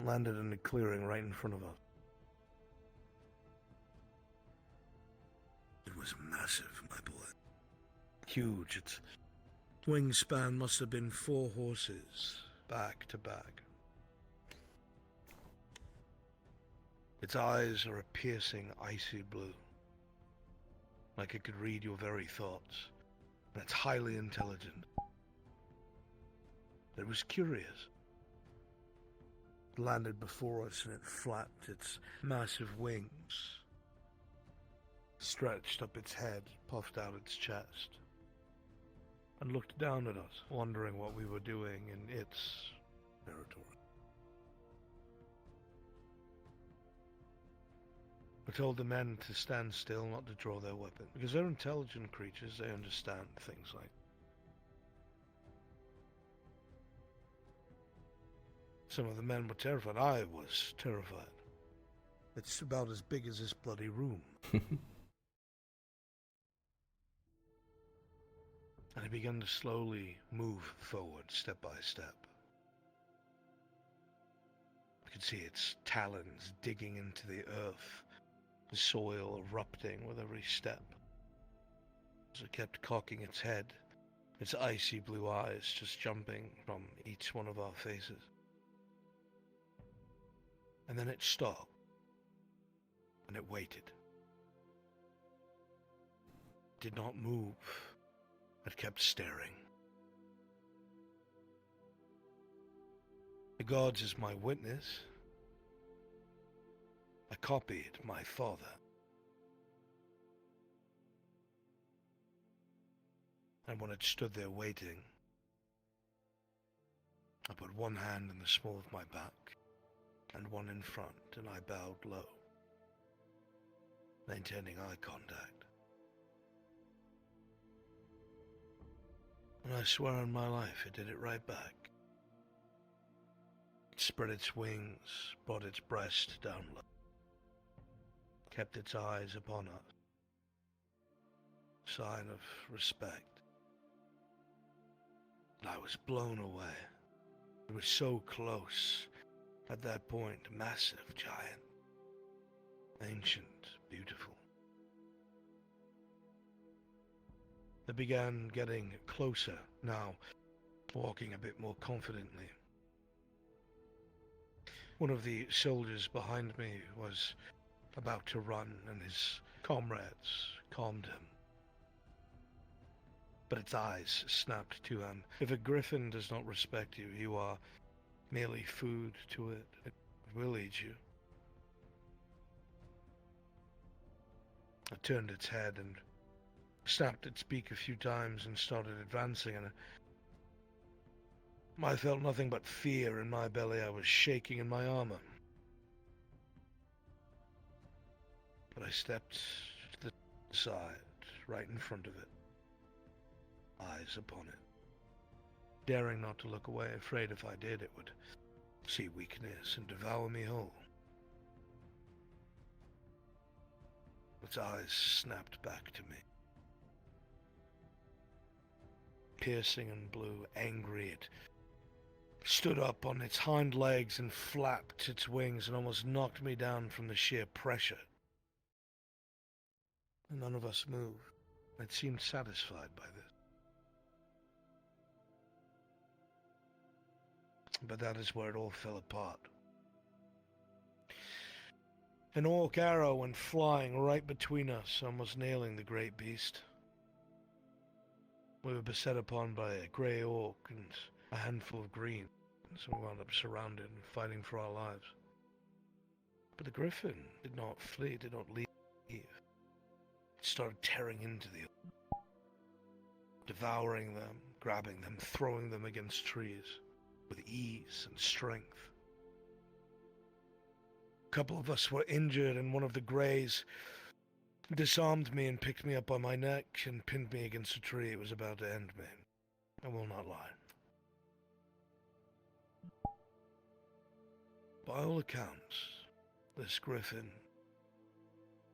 Landed in a clearing right in front of us. It was massive, my boy. Huge. Its wingspan must have been 4 horses, back to back. Its eyes are a piercing, icy blue, like it could read your very thoughts. And it's highly intelligent. It was curious. It landed before us and it flapped its massive wings, stretched up its head, puffed out its chest, and looked down at us, wondering what we were doing in its territory. We told the men to stand still, not to draw their weapons, because they're intelligent creatures, they understand things like some of the men were terrified. I was terrified. It's about as big as this bloody room. And it began to slowly move forward, step by step. You could see its talons digging into the earth, the soil erupting with every step. As it kept cocking its head, its icy blue eyes just jumping from each one of our faces. And then it stopped, and it waited. It did not move. It kept staring. The gods is my witness. I copied my father. And when it stood there waiting, I put one hand in the small of my back and one in front, and I bowed low, maintaining eye contact. And I swear on my life it did it right back. It spread its wings, brought its breast down low, kept its eyes upon us, sign of respect. And I was blown away. It was so close at that point, massive, giant, ancient, beautiful. They began getting closer now, walking a bit more confidently. One of the soldiers behind me was about to run, and his comrades calmed him. But its eyes snapped to him. If a griffin does not respect you, you are merely food to it. It will eat you. It turned its head and snapped its beak a few times and started advancing, and I felt nothing but fear in my belly. I was shaking in my armor. But I stepped to the side, right in front of it, eyes upon it, daring not to look away, afraid if I did it would see weakness and devour me whole. Its eyes snapped back to me. piercing and blue, angry. It stood up on its hind legs and flapped its wings and almost knocked me down from the sheer pressure. And none of us moved. It seemed satisfied by this. But that is where it all fell apart. An orc arrow went flying right between us, almost nailing the great beast. We were beset upon by a grey orc and a handful of green, so we wound up surrounded and fighting for our lives. But the griffin did not flee, did not leave. It started tearing into the orc, devouring them, grabbing them, throwing them against trees with ease and strength. A couple of us were injured, and one of the greys disarmed me and picked me up by my neck and pinned me against a tree. It was about to end me. I will not lie. By all accounts, this griffin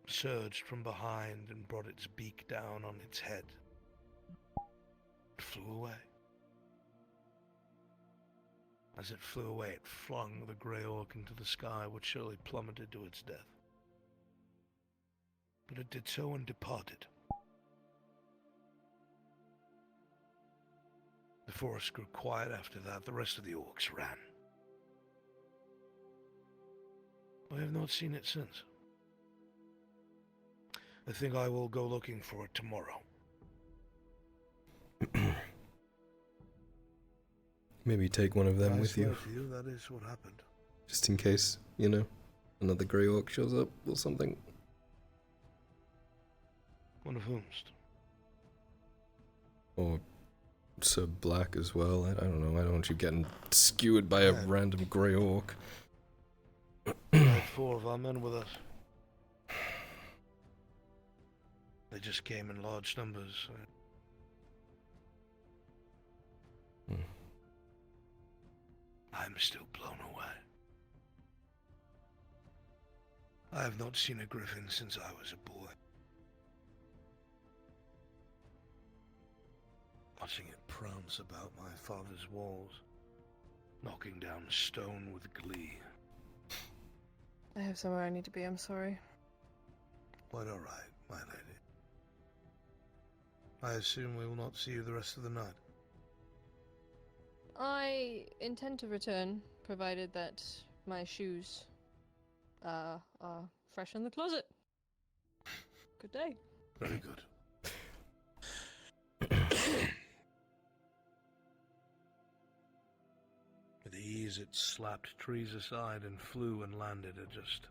surged from behind and brought its beak down on its head. It flew away. As it flew away, it flung the grey orc into the sky, which surely plummeted to its death. But it did so and departed. The forest grew quiet after that. The rest of the orcs ran. I have not seen it since. I think I will go looking for it tomorrow. Maybe take one of them I with you, swear to you, that is what happened. just in case, you know, another grey orc shows up or something. One of whomst? Or Sir Black as well. I don't know. I don't want you getting skewered by a Yeah. random grey orc. We had 4 of our men with us. They just came in large numbers. Hmm. I'm still blown away. I have not seen a griffin since I was a boy. Watching it prance about my father's walls, knocking down stone with glee. I have somewhere I need to be, I'm sorry. Quite all right, my lady. I assume we will not see you the rest of the night. I intend to return, provided that my shoes are fresh in the closet. Good day. Very good. With ease, it slapped trees aside and flew and landed. It just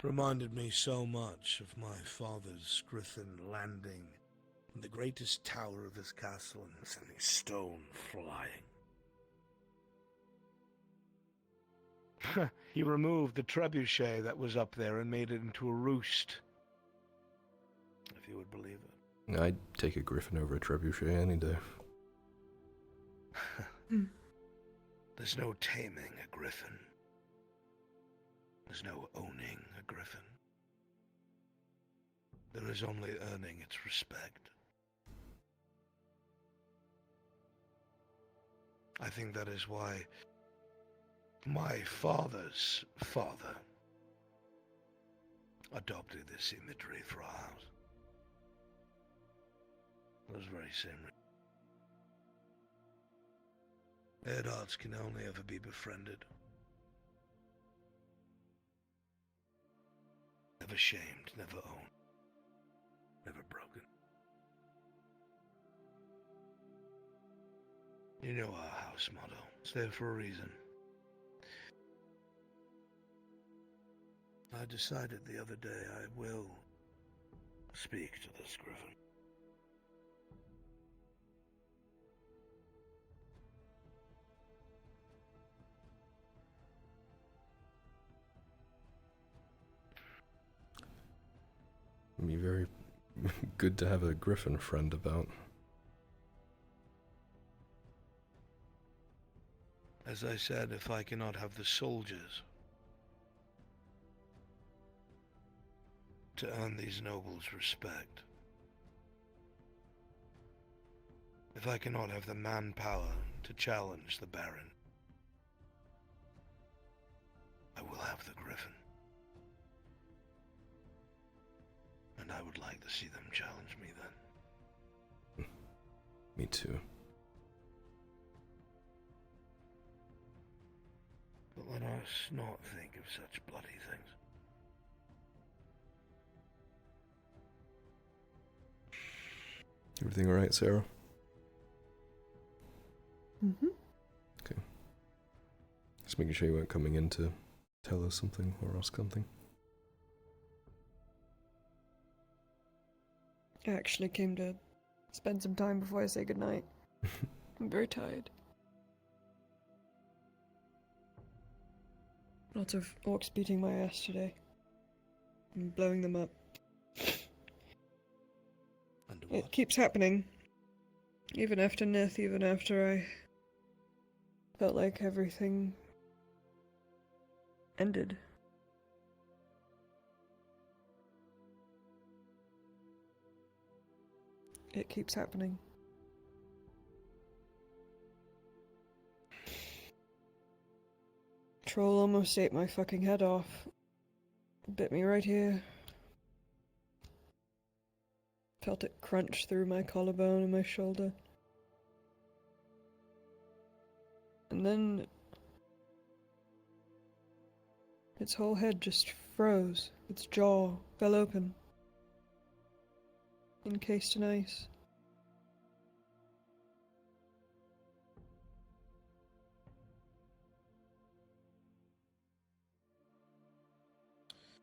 reminded me so much of my father's Griffin landing in the greatest tower of his castle and sending stone flying. He removed the trebuchet that was up there and made it into a roost, if you would believe it. I'd take a griffin over a trebuchet any day. There's no taming a griffin. There's no owning a griffin. There is only earning its respect. I think that is why my father's father adopted this imagery for our house. Those very same Eardarts can only ever be befriended. Never shamed, never owned, never broken. You know our house motto. It's there for a reason. I decided the other day I will speak to this griffin. It'd be very good to have a griffin friend about. As I said, if I cannot have the soldiers to earn these nobles' respect, if I cannot have the manpower to challenge the Baron, I will have the Griffin. And I would like to see them challenge me then. Me too. But let us not think of such bloody things. Everything all right, Sarah? Mm-hmm. Okay. Just making sure you weren't coming in to tell us something or ask something. I actually came to spend some time before I say goodnight. I'm very tired. Lots of orcs beating my ass today. I'm blowing them up. And It keeps happening. Even after Nith, even after I felt like everything ended. It keeps happening. Troll almost ate my fucking head off. Bit me right here. Felt it crunch through my collarbone and my shoulder. And then its whole head just froze. Its jaw fell open. Encased in ice.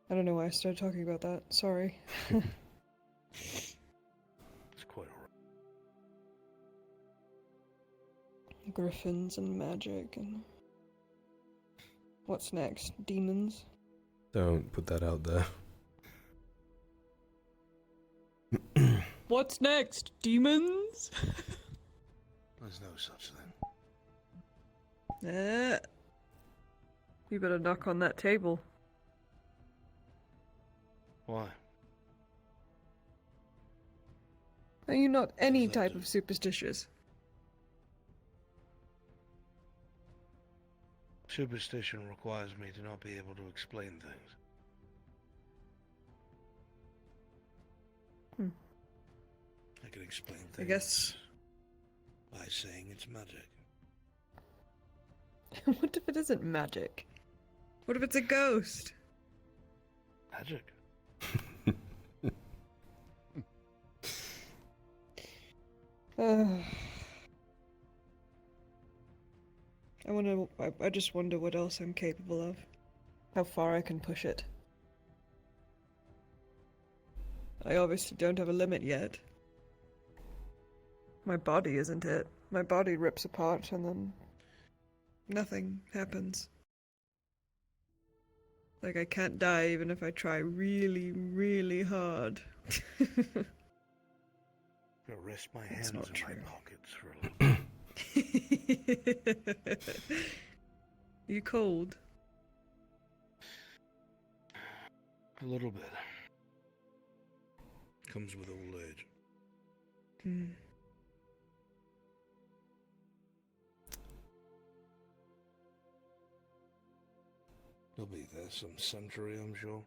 I don't know why I started talking about that. Sorry. It's quite alright. Griffins and magic and... What's next? Demons? Don't put that out there. What's next? Demons? There's no such thing. You better knock on that table. Why? Are you not any Does that type do? of superstitious? Superstition requires me to not be able to explain things. I can explain things I guess... by saying it's magic. What if it isn't magic? What if it's a ghost? Magic? I just wonder what else I'm capable of. How far I can push it. I obviously don't have a limit yet. My body isn't it. My body rips apart and then nothing happens. Like I can't die even if I try really, really hard. I'm gonna rest my hands in not my true. pockets for a little bit. You cold? A little bit. Comes with old age. Hmm. He'll be there some century, I'm sure.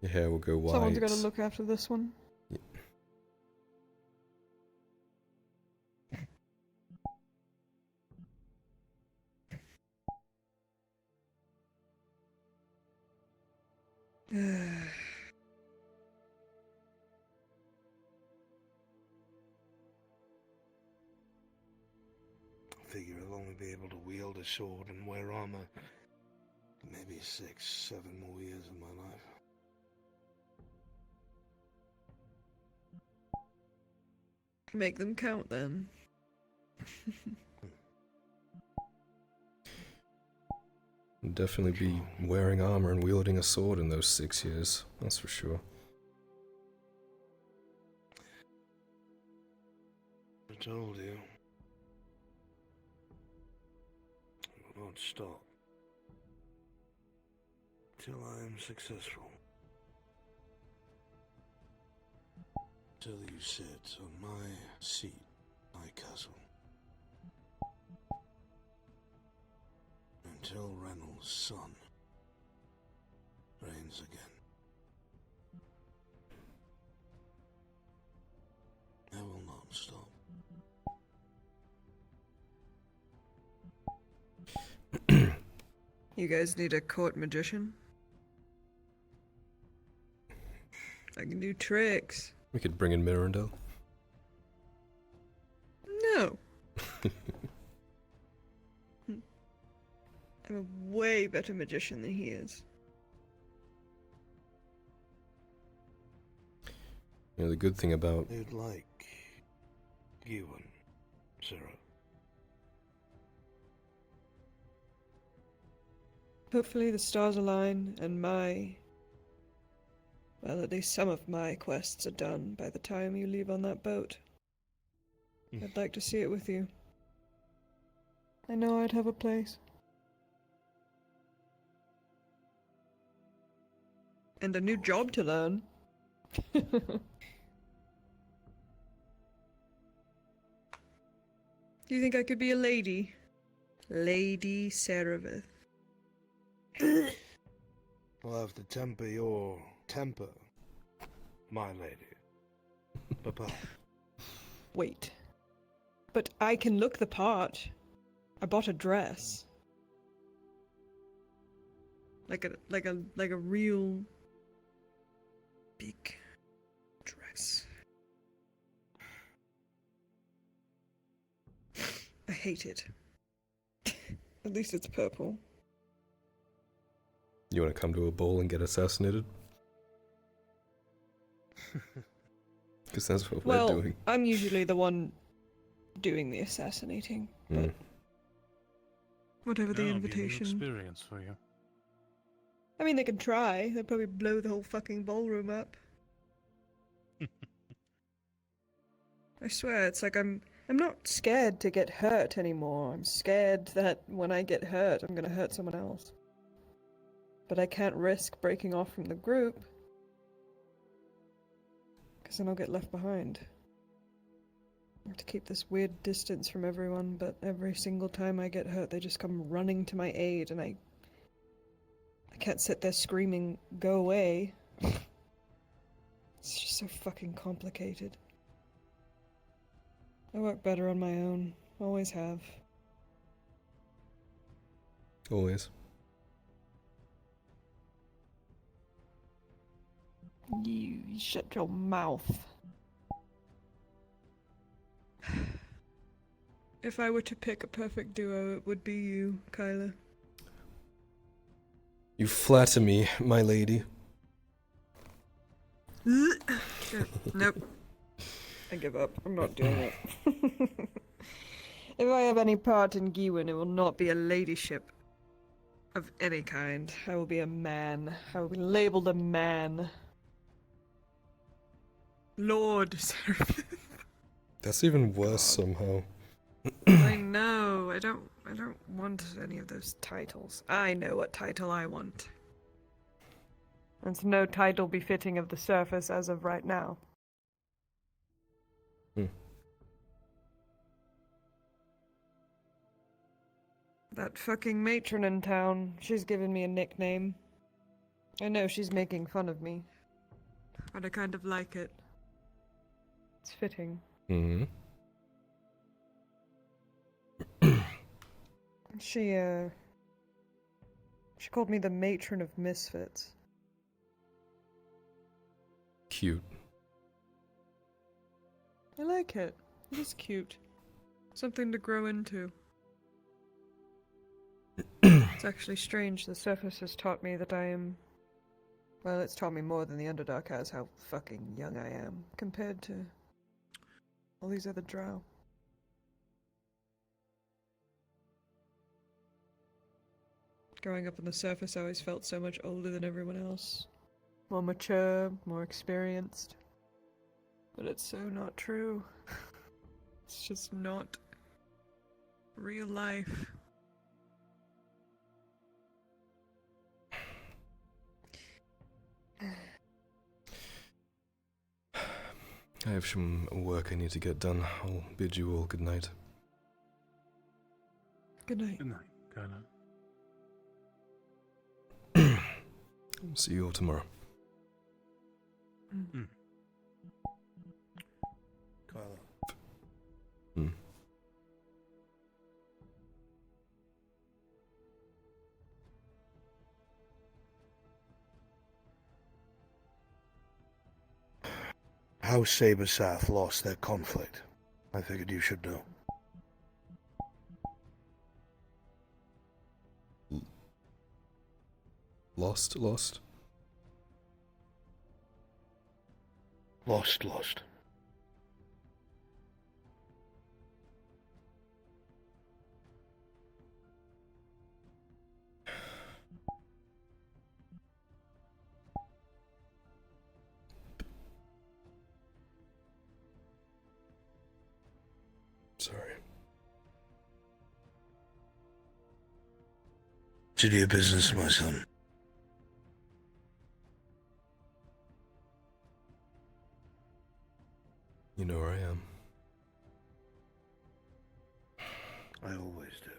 Your hair will go white. Someone's got to look after this one. I figure I'll only be able to wield a sword and wear armor maybe 6, 7 more years of my life. Make them count then. You'll definitely be wearing armor and wielding a sword in those 6 years. That's for sure. I told you. I will not stop till I am successful. till you sit on my seat, my castle. Until Reynolds' son reigns again. I will not stop. You guys need a court magician? I can do tricks. We could bring in Mirandel. No. I'm a way better magician than he is. You know, the good thing about... You'd like Ewan, Sarah. Hopefully the stars align and well, at least some of my quests are done by the time you leave on that boat. I'd like to see it with you. I know I'd have a place. And a new job to learn. Do you think I could be a lady? Lady Serevith. I'll have to temper your temper, my lady. Papa. Wait. But I can look the part. I bought a dress. Like a real big dress. I hate it. At least it's purple. You want to come to a ball and get assassinated? Because that's what we're doing. I'm usually the one doing the assassinating, but whatever the That'll be a new invitation. experience for you. I mean, they can try. They'd probably blow the whole fucking ballroom up. I swear, it's like I'm not scared to get hurt anymore. I'm scared that when I get hurt, I'm gonna hurt someone else. But I can't risk breaking off from the group, because then I'll get left behind. I have to keep this weird distance from everyone, but every single time I get hurt, they just come running to my aid, and I can't sit there screaming, "Go away." It's just so fucking complicated. I work better on my own. Always have. Always. You shut your mouth. If I were to pick a perfect duo, it would be you, Kyla. You flatter me, my lady. Nope. I give up. I'm not doing it. If I have any part in Gewin, it will not be a ladyship of any kind. I will be a man. I will be labeled a man. Lord Seraph. That's even worse somehow. I know. I don't want any of those titles. I know what title I want. There's no title befitting of the surface as of right now. That fucking matron in town, she's given me a nickname. I know she's making fun of me, but I kind of like it. It's fitting. Mm-hmm. She called me the matron of misfits. Cute. I like it. It is cute. Something to grow into. It's actually strange. The surface has taught me that I am... Well, it's taught me more than the Underdark has how fucking young I am compared to all these other drow. Growing up on the surface, I always felt so much older than everyone else. More mature, more experienced. But it's so not true. It's just not real life. I have some work I need to get done. I'll bid you all good night. Good night. Good night, Colonel. See you all tomorrow. Carlo. Hmm. How Sabersath lost their conflict. I figured you should know. Lost? Lost. Sorry. To do your business, my son. You know where I am. I always do.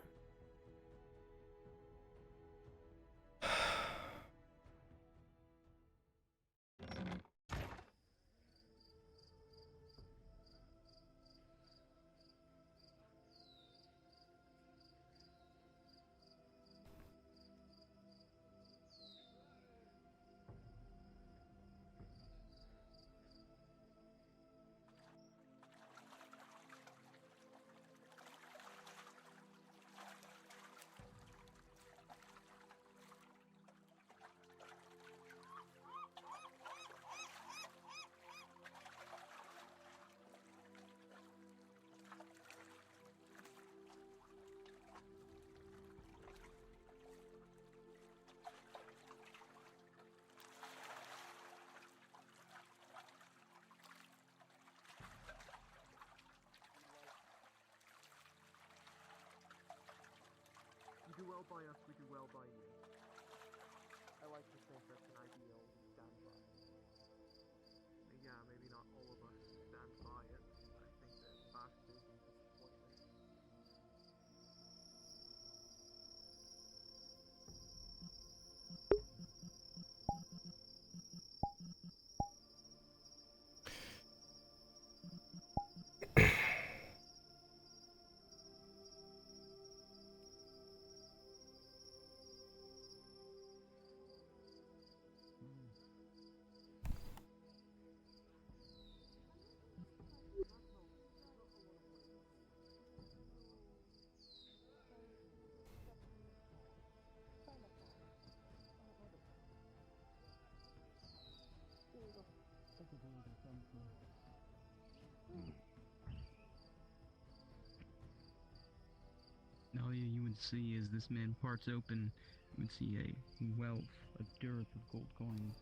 You do well by us, we do well by you. I like to think that's an ideal we stand by. Yeah, maybe not all of us stand by it. I think that vast business is pointless. All you would see as this man parts open, you would see a wealth, a dearth of gold coins.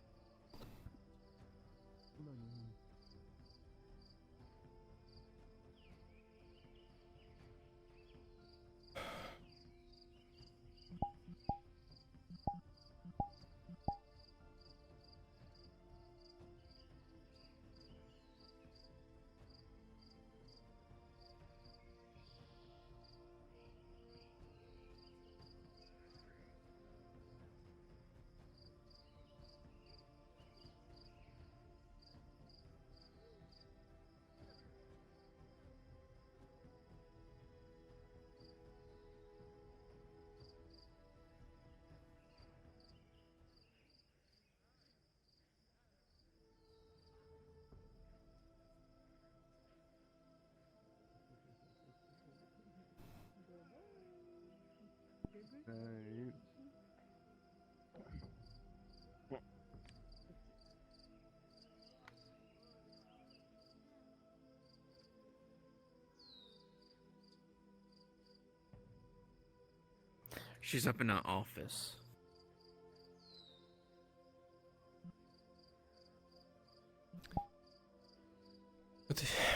She's up in her office.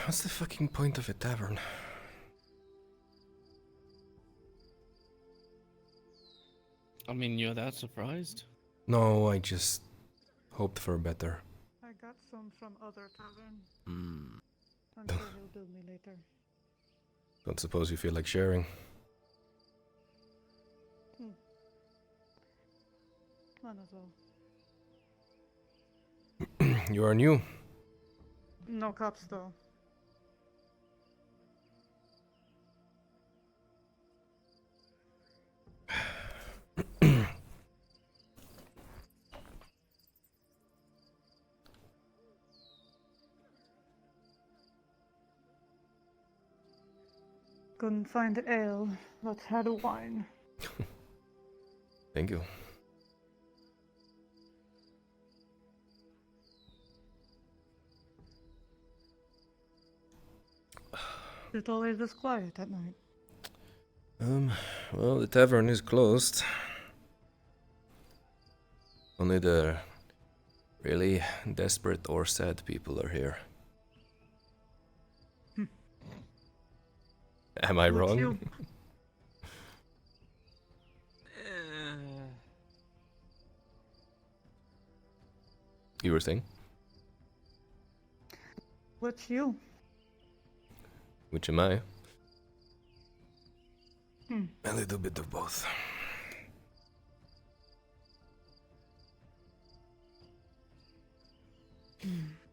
What's the fucking point of a tavern? I mean, you're that surprised? No, I just hoped for better. I got some from other tavern. Hmm. I'm sure he'll bill me later. Don't suppose you feel like sharing? Might as well. You are new. No cops though. Couldn't find ale, but had a wine. Thank you. It's always this quiet at night. Well, the tavern is closed. Only the really desperate or sad people are here. Am I What's wrong? you? You were saying? What's you? Which am I? Hmm. A little bit of both.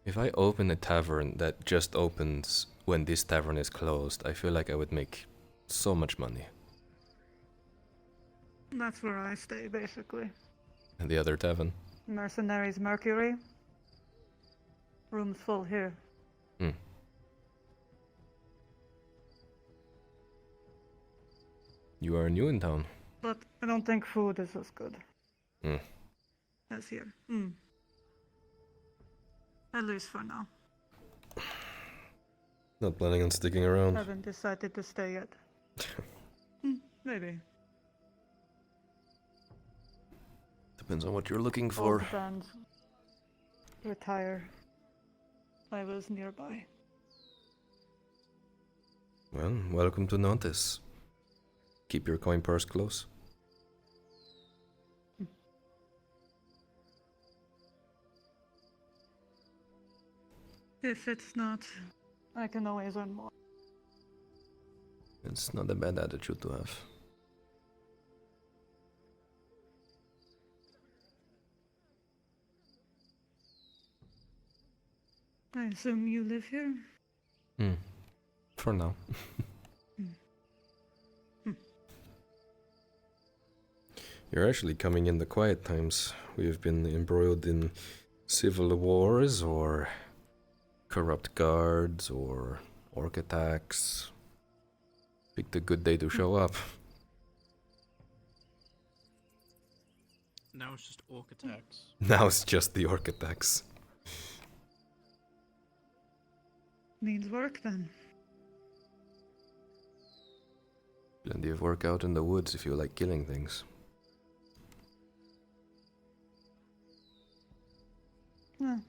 If I open a tavern that just opens when this tavern is closed, I feel like I would make so much money. That's where I stay, basically. And the other tavern? Mercenaries Mercury. Room's full here. Hmm. You are new in town. But I don't think food is as good Hmm. as here. At least for now. Not planning on sticking around. Haven't decided to stay yet. Maybe. Depends on what you're looking All for. depends. Retire. I was nearby. Well, welcome to Nautis. Keep your coin purse close. If it's not, I can always earn more. It's not a bad attitude to have. I assume you live here? For now. You're actually coming in the quiet times. We've been embroiled in civil wars or corrupt guards or orc attacks. Picked a good day to show up. Now it's just orc attacks. Now it's just the orc attacks. Needs work then. Plenty of work out in the woods if you like killing things.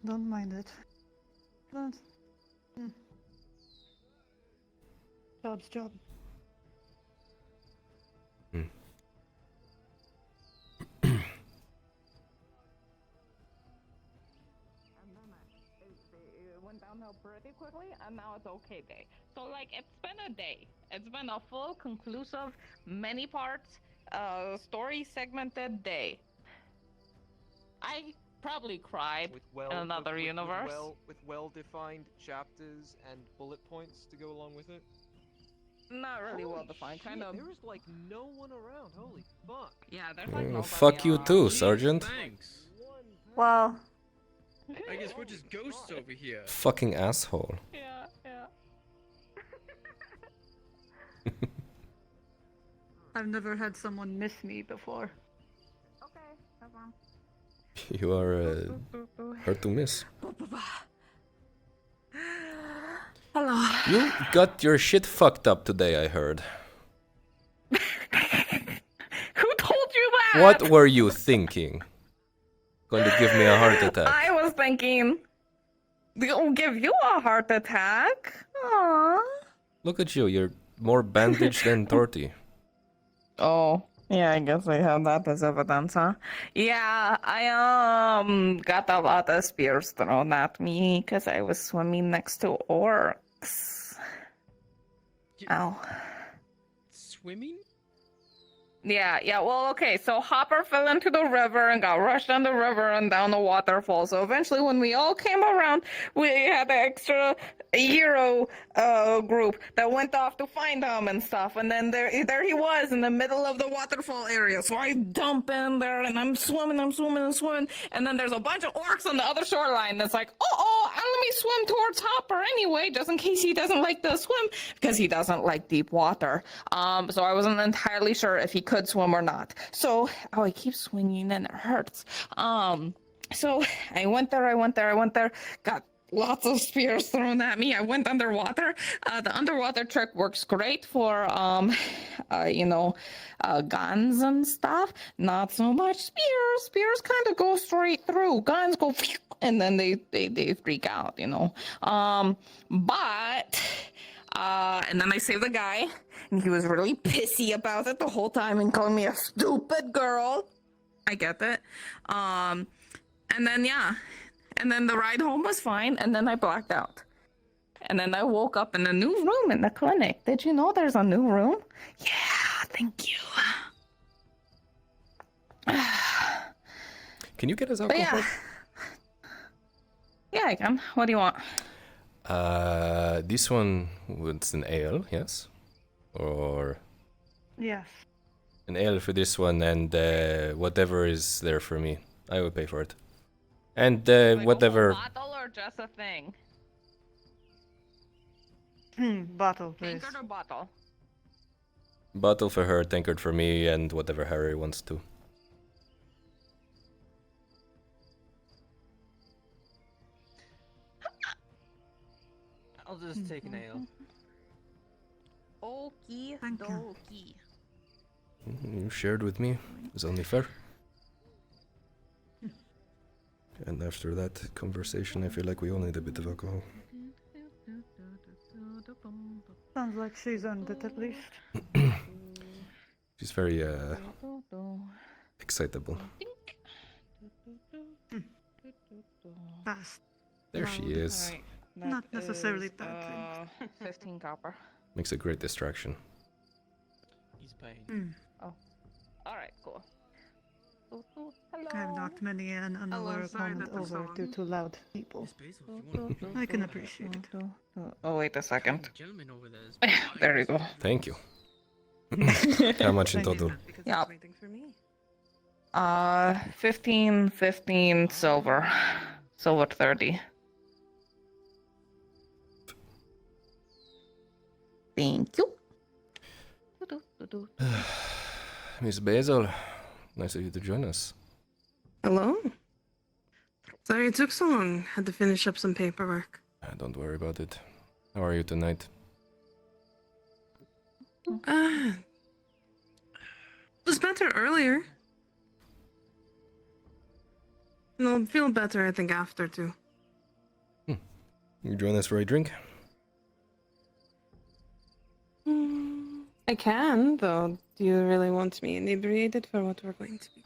Don't mind it. But, job's job. It went downhill pretty quickly, and now it's okay day. So, like, it's been a day. It's been a full, conclusive, many parts, story segmented day. I probably cried in another universe. With well-defined chapters and bullet points to go along with it. Not really well-defined, kind of. There is like no one around. Holy fuck. Yeah, there's like nobody Fuck you around. too, Sergeant. Thanks. Well, I guess we're just ghosts over here. Fucking asshole. Yeah. I've never had someone miss me before. Okay, that's wrong. You are hard to miss. Hello. You got your shit fucked up today, I heard. Who told you that? What were you thinking? Going to give me a heart attack? I was thinking, they'll give you a heart attack. Aww. Look at you, you're more bandaged than Torty. Oh, yeah, I guess I have that as evidence, huh? Yeah, I got a lot of spears thrown at me because I was swimming next to orcs. Ow. Swimming? Yeah, well, okay, so Hopper fell into the river and got rushed down the river and down the waterfall. So eventually, when we all came around, we had an extra hero group that went off to find him and stuff. And then there he was in the middle of the waterfall area. So I dump in there and I'm swimming. And then there's a bunch of orcs on the other shoreline that's like, let me swim towards Hopper anyway, just in case he doesn't like to swim, because he doesn't like deep water. So I wasn't entirely sure if he could swim or not. So, I keep swinging and it hurts. So I went there, got lots of spears thrown at me. I went underwater. The underwater trick works great for, guns and stuff. Not so much spears. Spears kind of go straight through. Guns go, and then they freak out, and then I saved the guy, and he was really pissy about it the whole time and calling me a stupid girl. I get that. And then the ride home was fine, and then I blacked out. And then I woke up in a new room in the clinic. Did you know there's a new room? Yeah, thank you. Can you get us alcohol? Yeah, I can. What do you want? This one was an ale, yes? Or... Yes. An ale for this one, and whatever is there for me. I will pay for it. And whatever... A bottle or just a thing? Bottle, please. Tankard or bottle? Bottle for her, tankard for me, and whatever Harry wants to. I'll just take an ale. Okie dokie. You shared with me. It's only fair. And after that conversation, I feel like we all need a bit of alcohol. Sounds like she's earned it at least. She's very excitable. Fast. There she is. Right, Not necessarily bad thing. 15 copper. Makes a great distraction. He's paying. Oh. Alright, cool. Hello. I have knocked many an unaware sorry opponent that the over song- due to loud people. I can appreciate it. Oh, wait a second. Gentleman over there is There you go. Thank you. How much in total? Yeah. 15 silver. Silver 30. Thank you. Miss Basil, nice of you to join us. Hello? Sorry it took so long. Had to finish up some paperwork. Don't worry about it. How are you tonight? It was better earlier. And I'll feel better, I think, after, too. You join us for a drink? I can, though. Do you really want me inebriated for what we're going to be?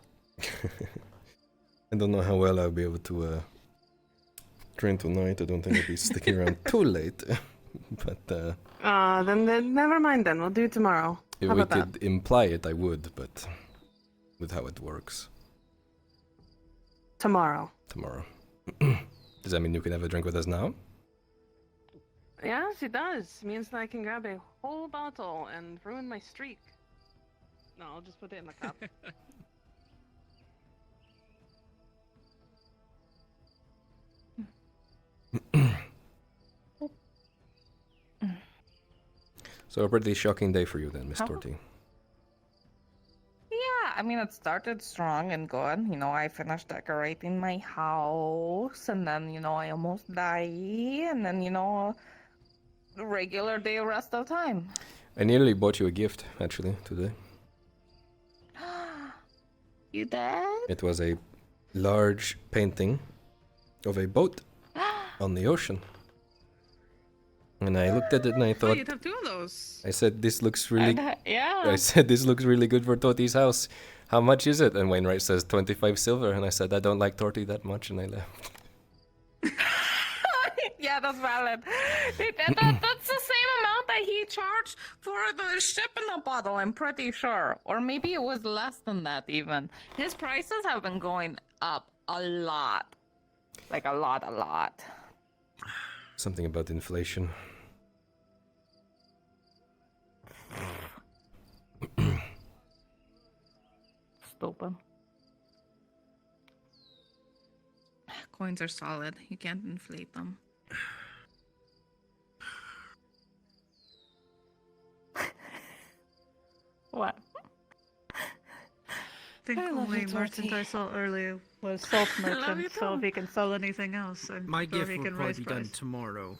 I don't know how well I'll be able to train tonight. I don't think I'll be sticking around too late. But then never mind then. We'll do it tomorrow. if How we about could imply it, I would, but with how it works. Tomorrow. Tomorrow. Does that mean you can have a drink with us now? Yes, it does. Means that I can grab a whole bottle and ruin my streak. No, I'll just put it in the cup. So a pretty shocking day for you then, Miss How- Torty. Yeah, I mean, it started strong and good. I finished decorating my house, and then, I almost died, and then, the regular day rest of time. I nearly bought you a gift, actually, today. You did? It was a large painting of a boat on the ocean. And I looked at it and I Oh, thought, you'd have two of those. I said, this looks really... Yeah. I said, this looks really good for Torty's house. How much is it? And Wainwright says 25 silver. And I said, I don't like Torty that much, and I left. Yeah, yeah, that's valid. That's the same amount that he charged for the ship in the bottle, I'm pretty sure. Or maybe it was less than that even. His prices have been going up a lot. Like a lot. Something about inflation. Stupid. Coins are solid. You can't inflate them. What? I think I love only you, merchant Dorothy. I saw earlier was salt love you merchant, so too. if he can sell anything else, I'm My sure gift he will can probably raise be done price. tomorrow.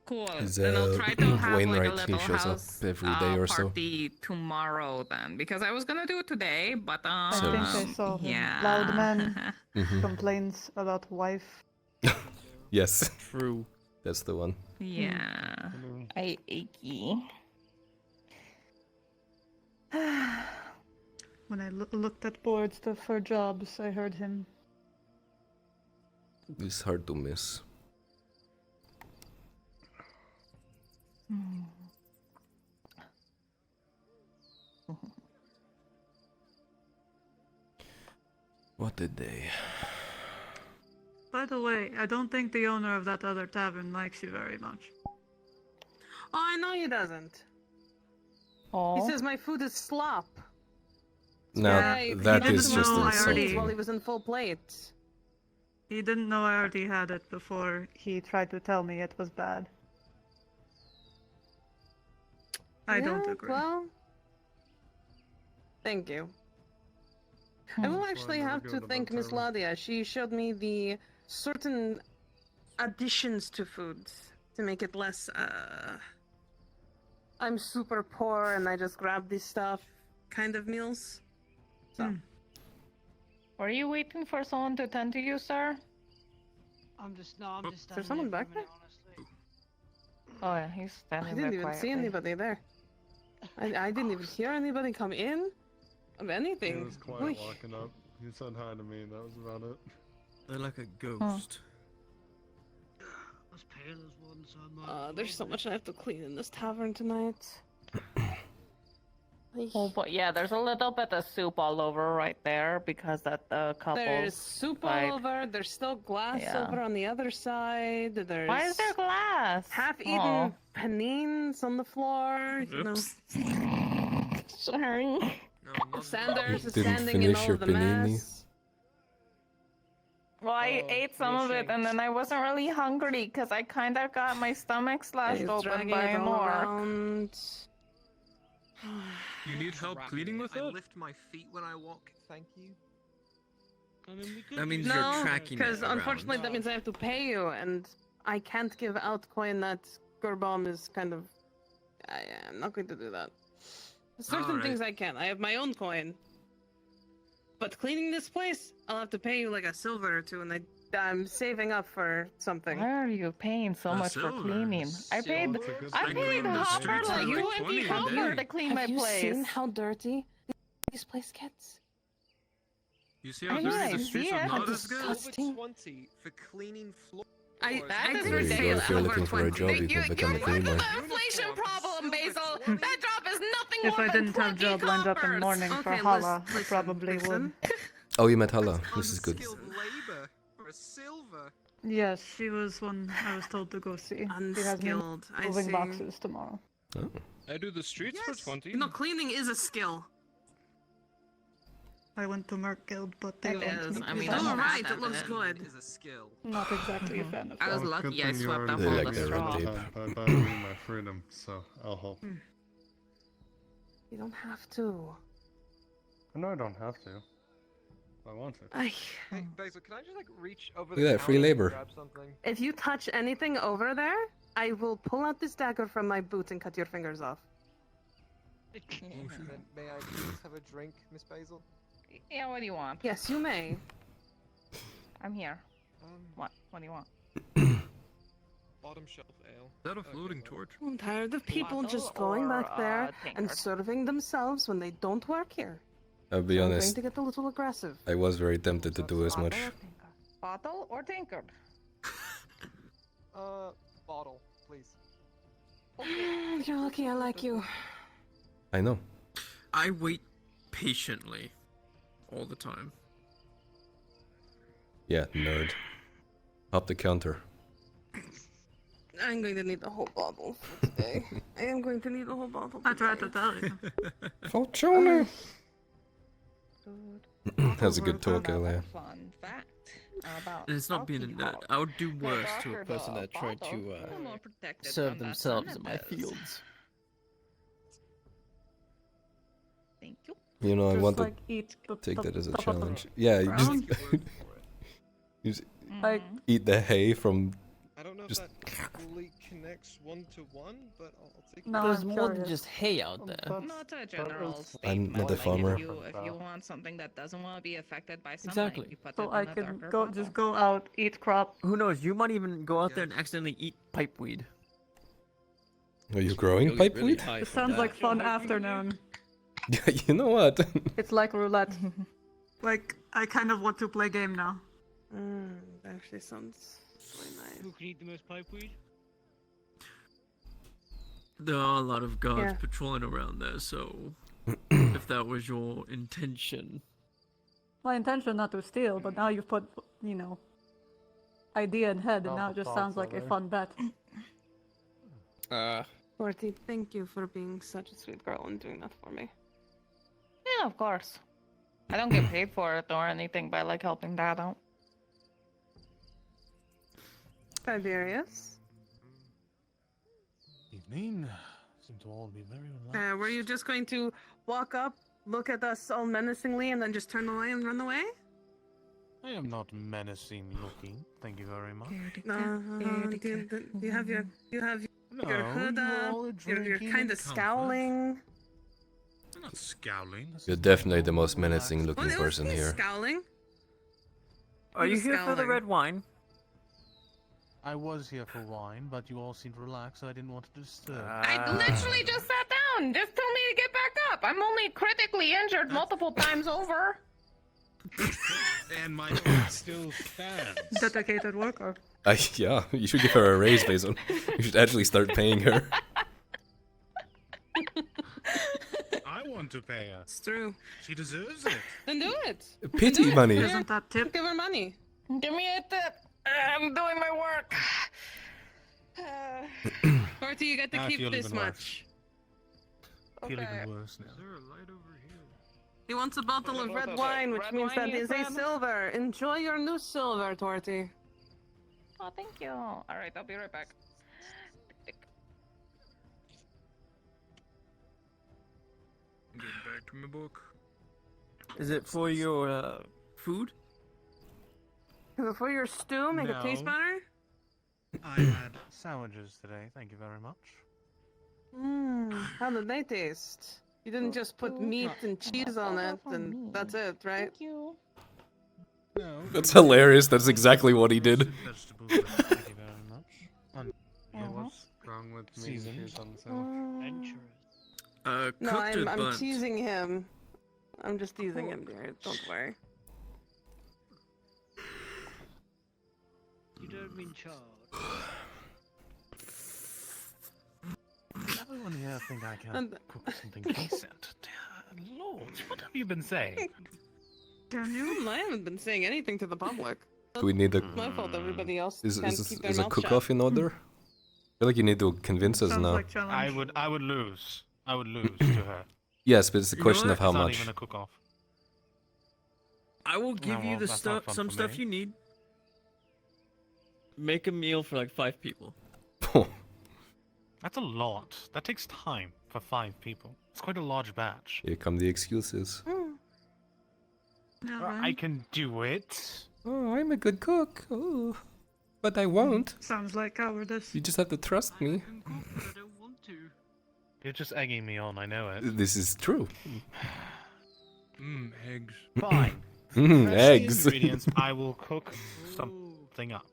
Cool. Is, Then I'll try to have like a Wainwright, he little shows up house every day or so. party tomorrow then, because I was gonna do it today, but I think I saw him. yeah. Loud man Mhm. complains about wife. Yes, True. that's the one. Yeah. I achy. When I looked at boards for jobs, I heard him. It's hard to miss. What a day. By the way, I don't think the owner of that other tavern likes you very much. Oh, I know he doesn't. Oh. He says my food is slop. Now, Right, that he is didn't just know I already- insulting. While he was in full plate. He didn't know I already had it before he tried to tell me it was bad. I don't Yeah, agree. Well, thank you. I will actually have to thank Miss Ladia. She showed me the certain additions to foods to make it less, I'm super poor and I just grab this stuff kind of meals. So. Were you waiting for someone to tend to you, sir? I'm just standing Is there someone there back for a there? minute, honestly. Oh yeah, he's standing I there didn't even see quietly. anybody there. I didn't even hear anybody come in of anything. He was quiet Oy. walking up. He said hi to me, and that was about it. They're like a ghost. As pale as one, so I might There's so much I have to clean in this tavern tonight. Oh, but yeah, there's a little bit of soup all over right there because that the couples. There's soup like- all over. There's still glass Yeah. over on the other side. There's Why is there glass? half-eaten Oh. panines on the floor. You know. Sorry. Sanders is Didn't standing in finish all your of the panini? mess. Well, I ate some of it and then I wasn't really hungry because I kind of got my stomach slashed He's open dragging by it an all orc. around. You need help cleaning with I it? lift my feet when I walk, thank you. I mean, we could That means use- you're No, tracking it because around. unfortunately that means I have to pay you, and I can't give out coin that Gurbom is kind of. I'm not going to do that. Certain Alright. things I can. I have my own coin. But cleaning this place, I'll have to pay you like a silver or two, and I'm saving up for something. Why are you paying so much for silver. cleaning? I paid That's a good I thing. paid clean the Hopper streets like for like 20 20 a Hopper day. to clean Have my you place. seen how dirty this place gets? You see I how know, dirty I the see streets it. of How Nautis get? disgusting. Over 20 for cleaning floors. That is There you go, ridiculous. if you're looking for a job, you can You're become a part of cleaner. the inflation problem, Basil. That job is nothing If more I than didn't have 20 job lined up in coppers. morning for Okay, Hala, I listen, probably listen. would. Oh, you met Hala. This is good. Unskilled labor for a silver. Yes, she was one I was told to go see. She has me Unskilled. I moving see. boxes tomorrow. Oh. I do the streets Yes. for 20. You know, cleaning is a skill. I went to Merc Guild, but they It don't is. make I me mean, fan I'm of not Alright, that it looks bad. good. Is a skill. Not exactly a fan of I was that. Well, good lucky I thing you swept already up They all like the their red straw. tape. By buying me my freedom, so I'll help. You don't have to. I know I don't have to. I want to. Ay. Hey, Basil, can I just like reach over Look at the that, free counter and labor. grab something? If you touch anything over there, I will pull out this dagger from my boot and cut your fingers off. And then may I please have a drink, Miss Basil? Yeah, what do you want? Yes, you may. I'm here. Um, What? What do you want? bottom shelf ale. Is that a floating torch? I'm tired of people Bottle just going or, back there and tankard? serving themselves when they don't work here. I'll be I'm going honest, to get a little aggressive. I was very tempted to do as much. Bottle or tankard? Bottle, please. You're lucky I like you. I know. I wait patiently all the time. Yeah, nerd. Up the counter. I'm going to need the whole bottle for today. I am going to need the whole bottle. I tried to tell you. Fortuna! That's a good talk, Elia. Fun fact about And it's not being a nerd. I would do worse to a person that tried to serve themselves in my fields. Thank you. You know, I Just, want like, to eat the take that as a top of the challenge. Yeah, you just, ground. you just Like, eat the hay from. I don't know Just if that fully connects 1 to 1, but I'll take No, it. There's I'm more than curious. just hay out there. Not a general I'm statement. not a like farmer. If you want something that doesn't want to be affected by sunlight, Exactly. you put so it I in a can darker go bottle. just go out, eat crop. Who knows? You might even go out there and accidentally eat pipeweed. Are you growing You'll get really pipeweed? high It from sounds that. like fun afternoon. Yeah, you know what? It's like roulette. Like, I kind of want to play game now. That actually sounds really nice. Who can eat the most pipeweed? There are a lot of guards Yeah. patrolling around there, so if that was your intention. My intention not to steal, but now you've put, you know, idea in head, and Well, now it just thoughts sounds like are a there. fun bet. Morty, thank you for being such a sweet girl and doing that for me. Yeah, of course. I don't get paid for it or anything by like helping Dad out. Tiberius? Evening. Seem to all be very relaxed. Were you just going to walk up, look at us all menacingly, and then just turn away and run away? I am not menacing looking. Thank you very much. You have your No, your hood you were up. all You're drinking kind in of comfort. scowling. I'm not scowling. This You're is definitely the normal, most menacing relaxed- looking person here. Scowling. Are He you was here for the scowling. red wine? I was here for wine, but you all seemed relaxed, so I didn't want to disturb. I literally just sat down. Just tell me to get back up. I'm only critically injured multiple times over. And my point still stands. Dedicated worker. Yeah, you should give her a raise, Basil. You should actually start paying her. I want to pay her. It's true. She deserves it. Then do it. Pity money. Isn't that tip? Give her money. Give me a tip. I'm doing my work. Morty, you get to I keep feel this even worse. much. Feel Okay. even worse now. He wants a bottle of red wine, which Red means wine, that you is a said? silver. Enjoy your new silver, Torty. Oh, thank you. All right, I'll be right back. Getting back to my book. Is it for your food? For your stew, make it taste No. better? I had sandwiches today, thank you very much. How did they taste? You didn't just put meat and cheese on it, and that's it, right? Thank you. No. That's hilarious. That's exactly what he did. Vegetables, thank you very much. What's wrong with me? Seasoned. Cheese on the sandwich? Adventurous. No, Cooked or I'm burnt? teasing him. I'm just teasing him, dear. Don't worry. You don't mean charred. Everyone here think I can And- cook something decent. Dear Lord, what have you been saying? Can you? I haven't been saying anything to the public. Do we need a? It's my fault everybody else Is can't is, keep their is a mouth cook-off shut. in order? I feel like you need to convince us Sounds now. like challenge. I would lose. I would lose to her. Yes, but it's a You know question what? of how It's not much. even a cook-off. I will give you well, the that's not stuff, fun some for stuff me. you need. Make a meal for like 5 people. That's a lot. That takes time for 5 people. It's quite a large batch. Here come the excuses. Yeah, I right. can do it. Oh, I'm a good cook. Oh, but I won't. Sounds like cowardice. You just have to trust me. can cook, but I don't want to. You're just egging me on, I know it. This is true. Eggs. Fine. Mm, Fresh the eggs. ingredients, I will cook something up.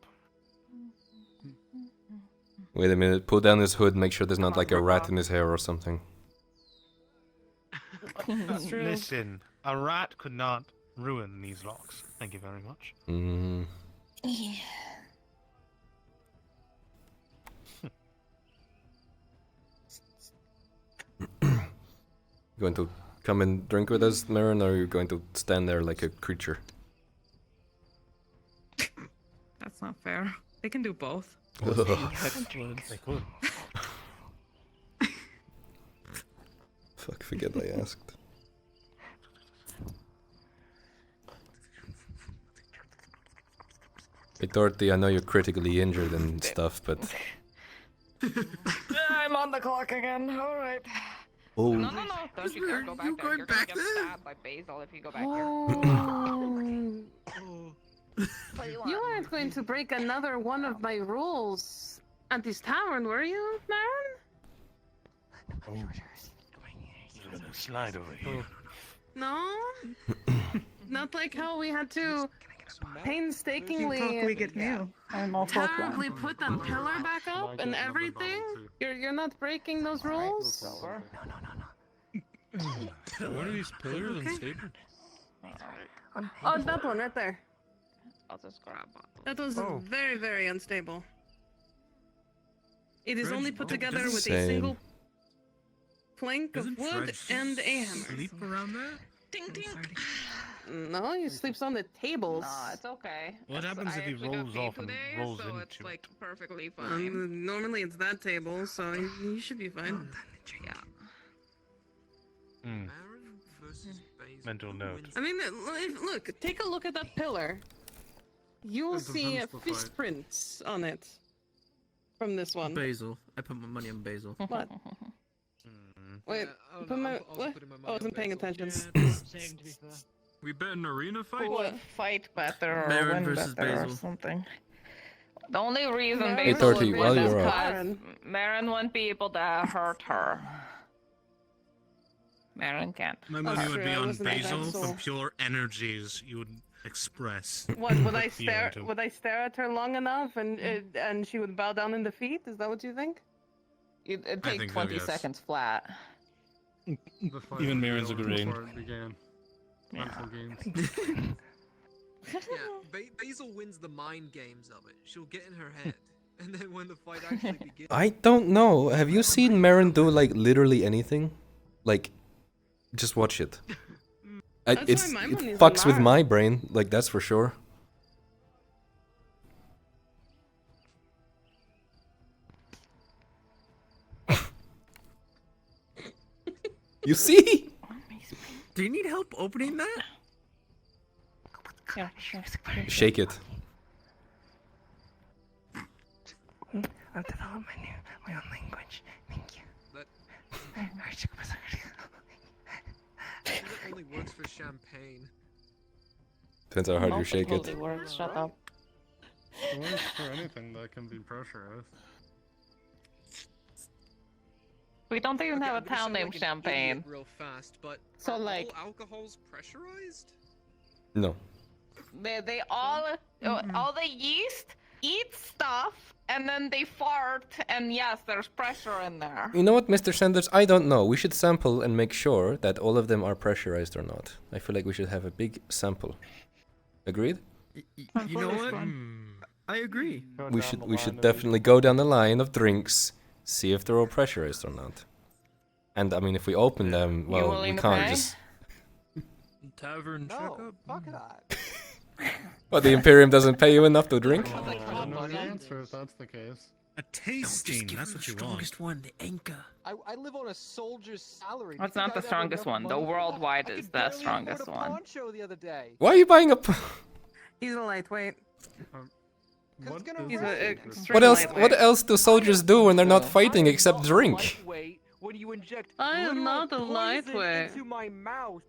Wait a minute. Pull down his hood. Make sure there's not like a rat in his hair or something. That's true. Listen, a rat could not ruin these locks. Thank you very much. Mm. going to come and drink with us, Marin, or are you going to stand there like a creature? That's not fair. They can do both. Excellent. They could. Fuck, forget I asked. Hey, Dorothy, I know you're critically injured and stuff, but... I'm on the clock again. All right. Oh. No. Don't you dare go back there. You're gonna get stabbed by Basil if you go back here. You weren't going to break another one of my rules at this tavern, were you, Marin? Oh. You're gonna slide over here. No? Not like how we had to painstakingly terribly put that pillar back up and everything? You're not breaking those rules? What are these pillars and staples? Oh, that one right there. I'll just grab one. That was very, very unstable. It is Fred, only put together doesn't with a Same. single plank of Doesn't wood Fred and a hammer. sleep around there? Ding ding. No, he sleeps on the tables. No, it's okay. What happens if he rolls off and rolls so into it's it? like perfectly fine. Normally it's that table, so you should be fine. Yeah. Hmm. Mental note. I mean, look, take a look at that pillar. You will see fist prints on it from this one. Basil. I put my money on Basil. What? Wait, put my what? I wasn't paying attention. We bet an arena fight? What? Fight better or Marin win versus better or Basil. something. The only reason Marin Hey, Basil Dorothy, would while win is you're up. because Marin won't be able to hurt her. Marin can't. My money would true, be I on wasn't at that Basil soul. from pure energies you would express. What would I stare? Beyond him. Would I stare at her long enough, and she would bow down in defeat? Is that what you think? It'd I take think so, 20 yes. seconds flat. Even Marin's agreeing. Began. Yeah. Mental games. Basil wins the mind games of it. She'll get in her head, and then when the fight actually begins. I don't know. Have you seen Marin do, like, literally anything? Like, just watch it. That's why my It money's fucks on with Marin. my brain, like, that's for sure. You see? Do you need help opening that? Yeah, sure. Shake it. I've developed my own language. Thank you. That only works for champagne. Depends how hard you shake it. Totally works. Shut up. It works for anything that can be pressurized. We don't even have a I'm gonna town sound named like an Champagne. idiot real fast, but So, are like- all alcohol's pressurized? No. They all the yeast eat stuff and then they fart, and yes, there's pressure in there. You know what, Mr. Sanders? I don't know. We should sample and make sure that all of them are pressurized or not. I feel like we should have a big sample. Agreed? You know what? I agree. We should definitely go down the line of drinks, see if they're all pressurized or not. And I mean, if we open them, well, we willing to can't pay? just. Tavern No, checkup? fuck that. Well, the Imperium doesn't pay you enough to drink. I know the answer if that's the case. A tasting, that's what you want. one, the anchor. I live on a soldier's salary. That's Do you not the guys have strongest enough one. The money? worldwide I is could the barely strongest afford a one. poncho the other day. Why are you buying a? He's a lightweight. What gonna is He's the a secret? extreme What else? lightweight. What else do soldiers do when they're not fighting except drink? Lightweight when you inject I am literal not a poison lightweight. into my mouth.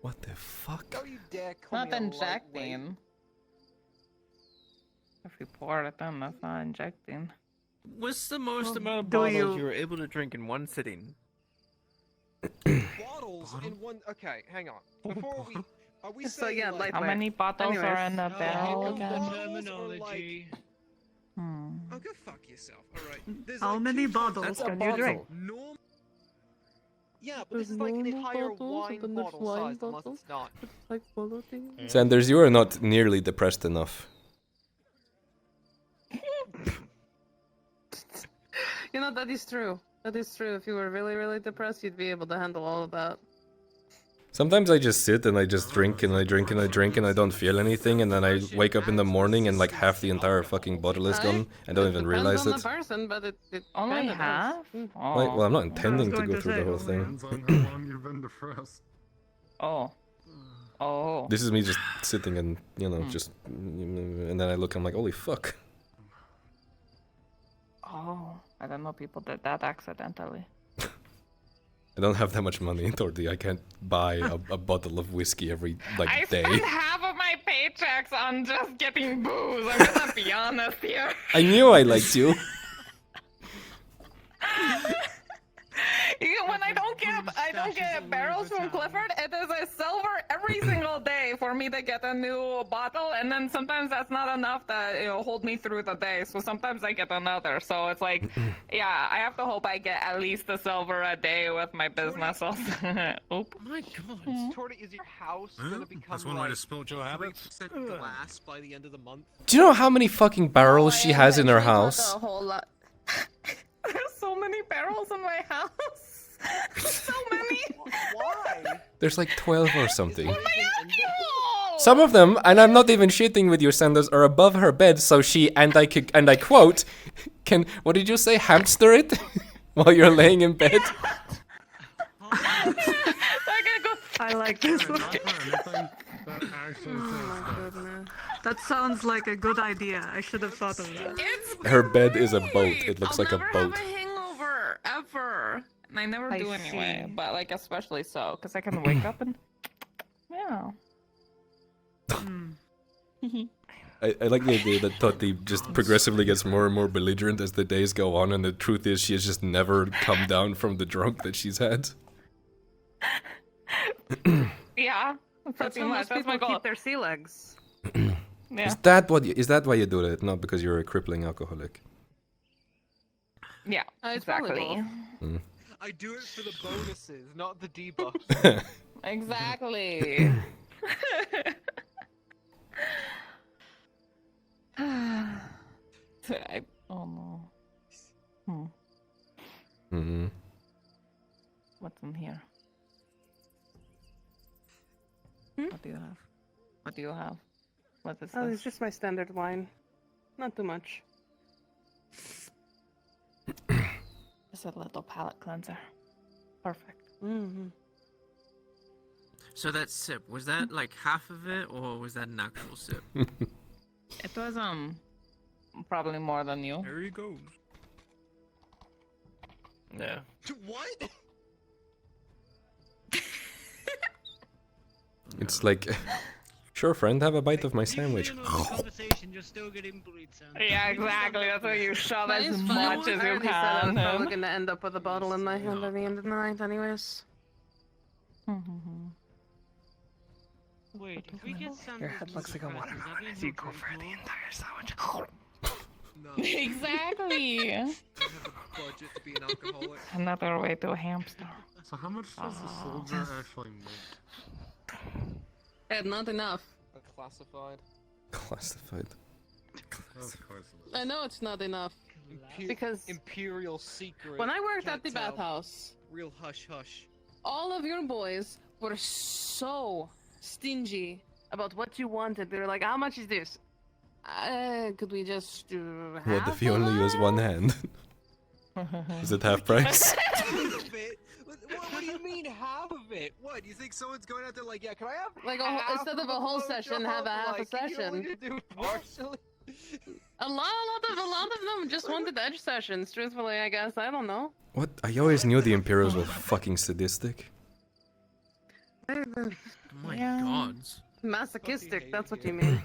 What the fuck? Don't you dare call Not me a injecting. If you pour it in, that's not injecting. What's the most amount of do bottles you- you were able to drink in one sitting? lightweight. Bottles in one. Okay, hang on. Before we, are we So, saying yeah, like, How lightweight. many bottles are Anyways. in a barrel bottles again? or Terminology. Hmm. Oh, go fuck yourself. All right. There's How like many two types bottles of can you drink? Norm. Yeah, but this is like an entire wine bottle size, unless it's not. Like polo thing. Sanders, you are not nearly depressed enough. You know, that is true. That is true. If you were really, really depressed, you'd be able to handle all of that. Sometimes I just sit and I just drink and I drink and I drink and I don't feel anything, and then I wake up in the morning and like half the entire fucking bottle is gone. I don't even realize Depends it. on the person, but it Only kinda does. half? Well, I'm not intending to going go to through say, the whole only thing. Depends on how long you've been depressed. Oh. Oh. This is me just sitting and, you know, just... And then I look, I'm like, holy fuck. Oh. I don't know people did that accidentally. I don't have that much money, Torty. I can't buy a bottle of whiskey every, like, I day. spend half of my paychecks on just getting booze. I'm gonna be honest here. I knew I liked you. When I don't get barrels from Clifford, it is a silver every single day for me to get a new bottle, and then sometimes that's not enough to hold me through the day. So sometimes I get another. So it's like, yeah, I have to hope I get at least a silver a day with my business. Oop. My God, Torty, is your house gonna become That's one way like to spell your habits. 3% glass by the end of the month? Do you know how many fucking barrels she has in her house? A whole lot. There's so many barrels in my house. So many. Why? There's like 12 or something. Oh my God, Some of them, and I'm not even shitting with you, Sanders, are above her bed, so she, and I quote, can, what did you say, hamster it? While you're laying in bed? I like this one. That sounds like a good idea. I should have thought of that. Her bed is a boat. It looks like a boat. hangover ever. And I never I do anyway, see. but like especially so, because I can wake up and yeah. I like the idea that Totti just progressively gets more and more belligerent as the days go on, and the truth is she has just never come down from the drunk that she's had. Yeah, That's pretty how much. most That's my people goal. keep their sea legs. Yeah. Is that why you do it? Not because you're a crippling alcoholic? Yeah, It's probably exactly. both. I do it for the bonuses, not the debuffs. Exactly. Oh no. Mm-hmm. What's in here? What do you have? What do you have? What is Oh, this? it's just my standard wine. Not too much. It's a little palate cleanser. Perfect. Mm-hmm. So that sip, was that like half of it, or was that an actual sip? It was probably more than you. There he goes. Yeah. What? It's like, sure, friend, have a bite of my sandwich. You're still getting bullied, son. Yeah, exactly. That's why you shove as It's much fine. as I you already said I can. was probably gonna end up with a bottle in my hand at the end of the night, anyways. Wait, if we get Sanders Your head looks like a watermelon as you go for the entire sandwich. No. Exactly. I have a budget to be an alcoholic. Another way to a hamster. So how much does the soldier actually make? Not enough. Classified. Classified. Of course. I know it's not enough. Because Imperial secret. when I worked at the can't tell. bathhouse, Real hush hush. all of your boys were so stingy about what you wanted. They were like, how much is this? Could we just do half What if you of only use one hand? Is it half price? Half of it? What do you mean half of it? What? You think someone's going out there like, yeah, can I have Like half instead of a whole session, have a half a session. You do partially? A lot of them just wanted edge sessions. Truthfully, I guess. I don't know. What? I always knew the Imperials were fucking sadistic. Oh my gods. Masochistic. That's what you mean.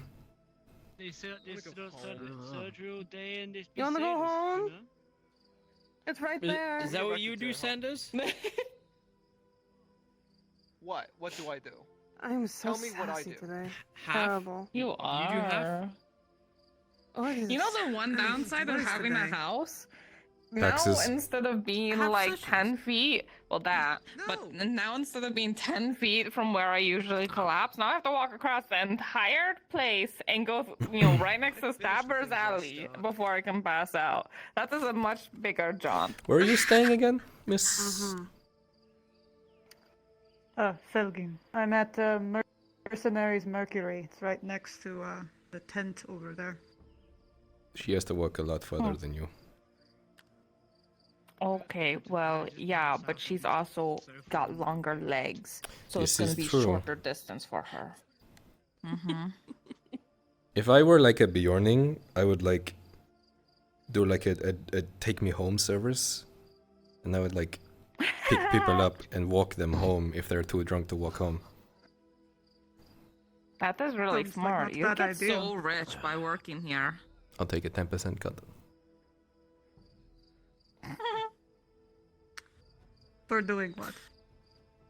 They said surgery all day and this. You wanna go home? It's right there. Is that what you do, Sanders? What? What do I do? I'm so Tell me what I sassy do. today. Half? Terrible. You are. You do half? You know the one downside of having a house? Now Taxes. instead of being like 10 feet, well that, but now instead of being 10 feet from where I usually collapse, now I have to walk across the entire place and go, right next to Stabber's Alley before I can pass out. That is a much bigger jaunt. Where are you staying again, Miss? Oh, Selgin. I'm at Mercenaries Mercury. It's right next to the tent over there. She has to walk a lot further than you. Okay, well, yeah, but she's also got longer legs, so This it's gonna is be true. shorter distance for her. Mm-hmm. If I were like a Bjorning, I would like do like a take me home service, and I would like pick people up and walk them home if they're too drunk to walk home. That is really Sounds like smart. not You bad get idea. so rich by working here. I'll take a 10% cut. For doing what?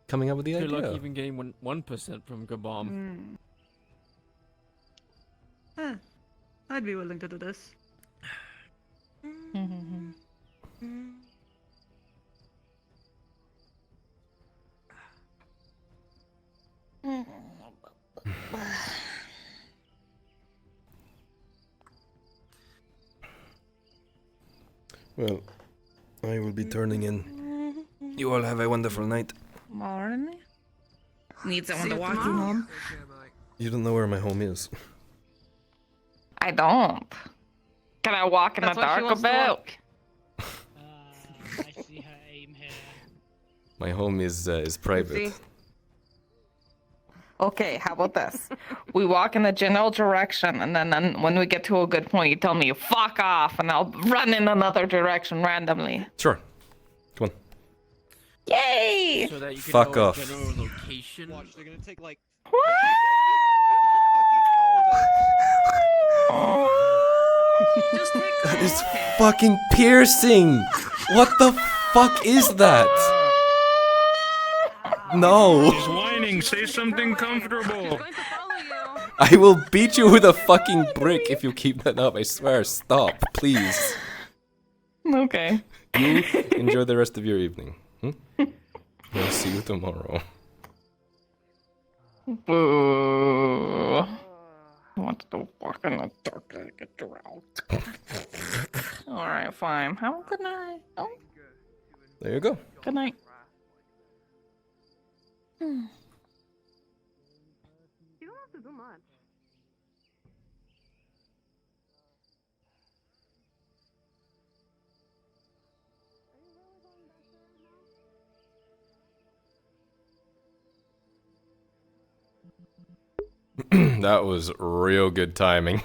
Coming up with the Good luck idea. even getting 1% from Gabam. I'd be willing to do this. Well, I will be turning in. You all have a wonderful night. Morning. Need someone See to you walk you tomorrow. home? You don't know where my home is. I don't. Can I walk in That's the why she dark a wants to bit? walk. I see her aim here. My home is private. See? Okay, how about this? We walk in the general direction, and then when we get to a good point, you tell me, fuck off, and I'll run in another direction randomly. Sure. Come on. Yay! So that you can Fuck know off. a general location. Watch, they're gonna take like. Just take That is fucking piercing! What the fuck is that? No! He's whining. Say something comfortable. I will beat you with a fucking brick if you keep that up, I swear. Stop, please. Okay. You enjoy the rest of your evening. I'll see you tomorrow. Boo. I want to walk in the dark to get you out. Alright, fine. Have a good night. Oh, There you go. good night. You don't have to do much. That was real good timing.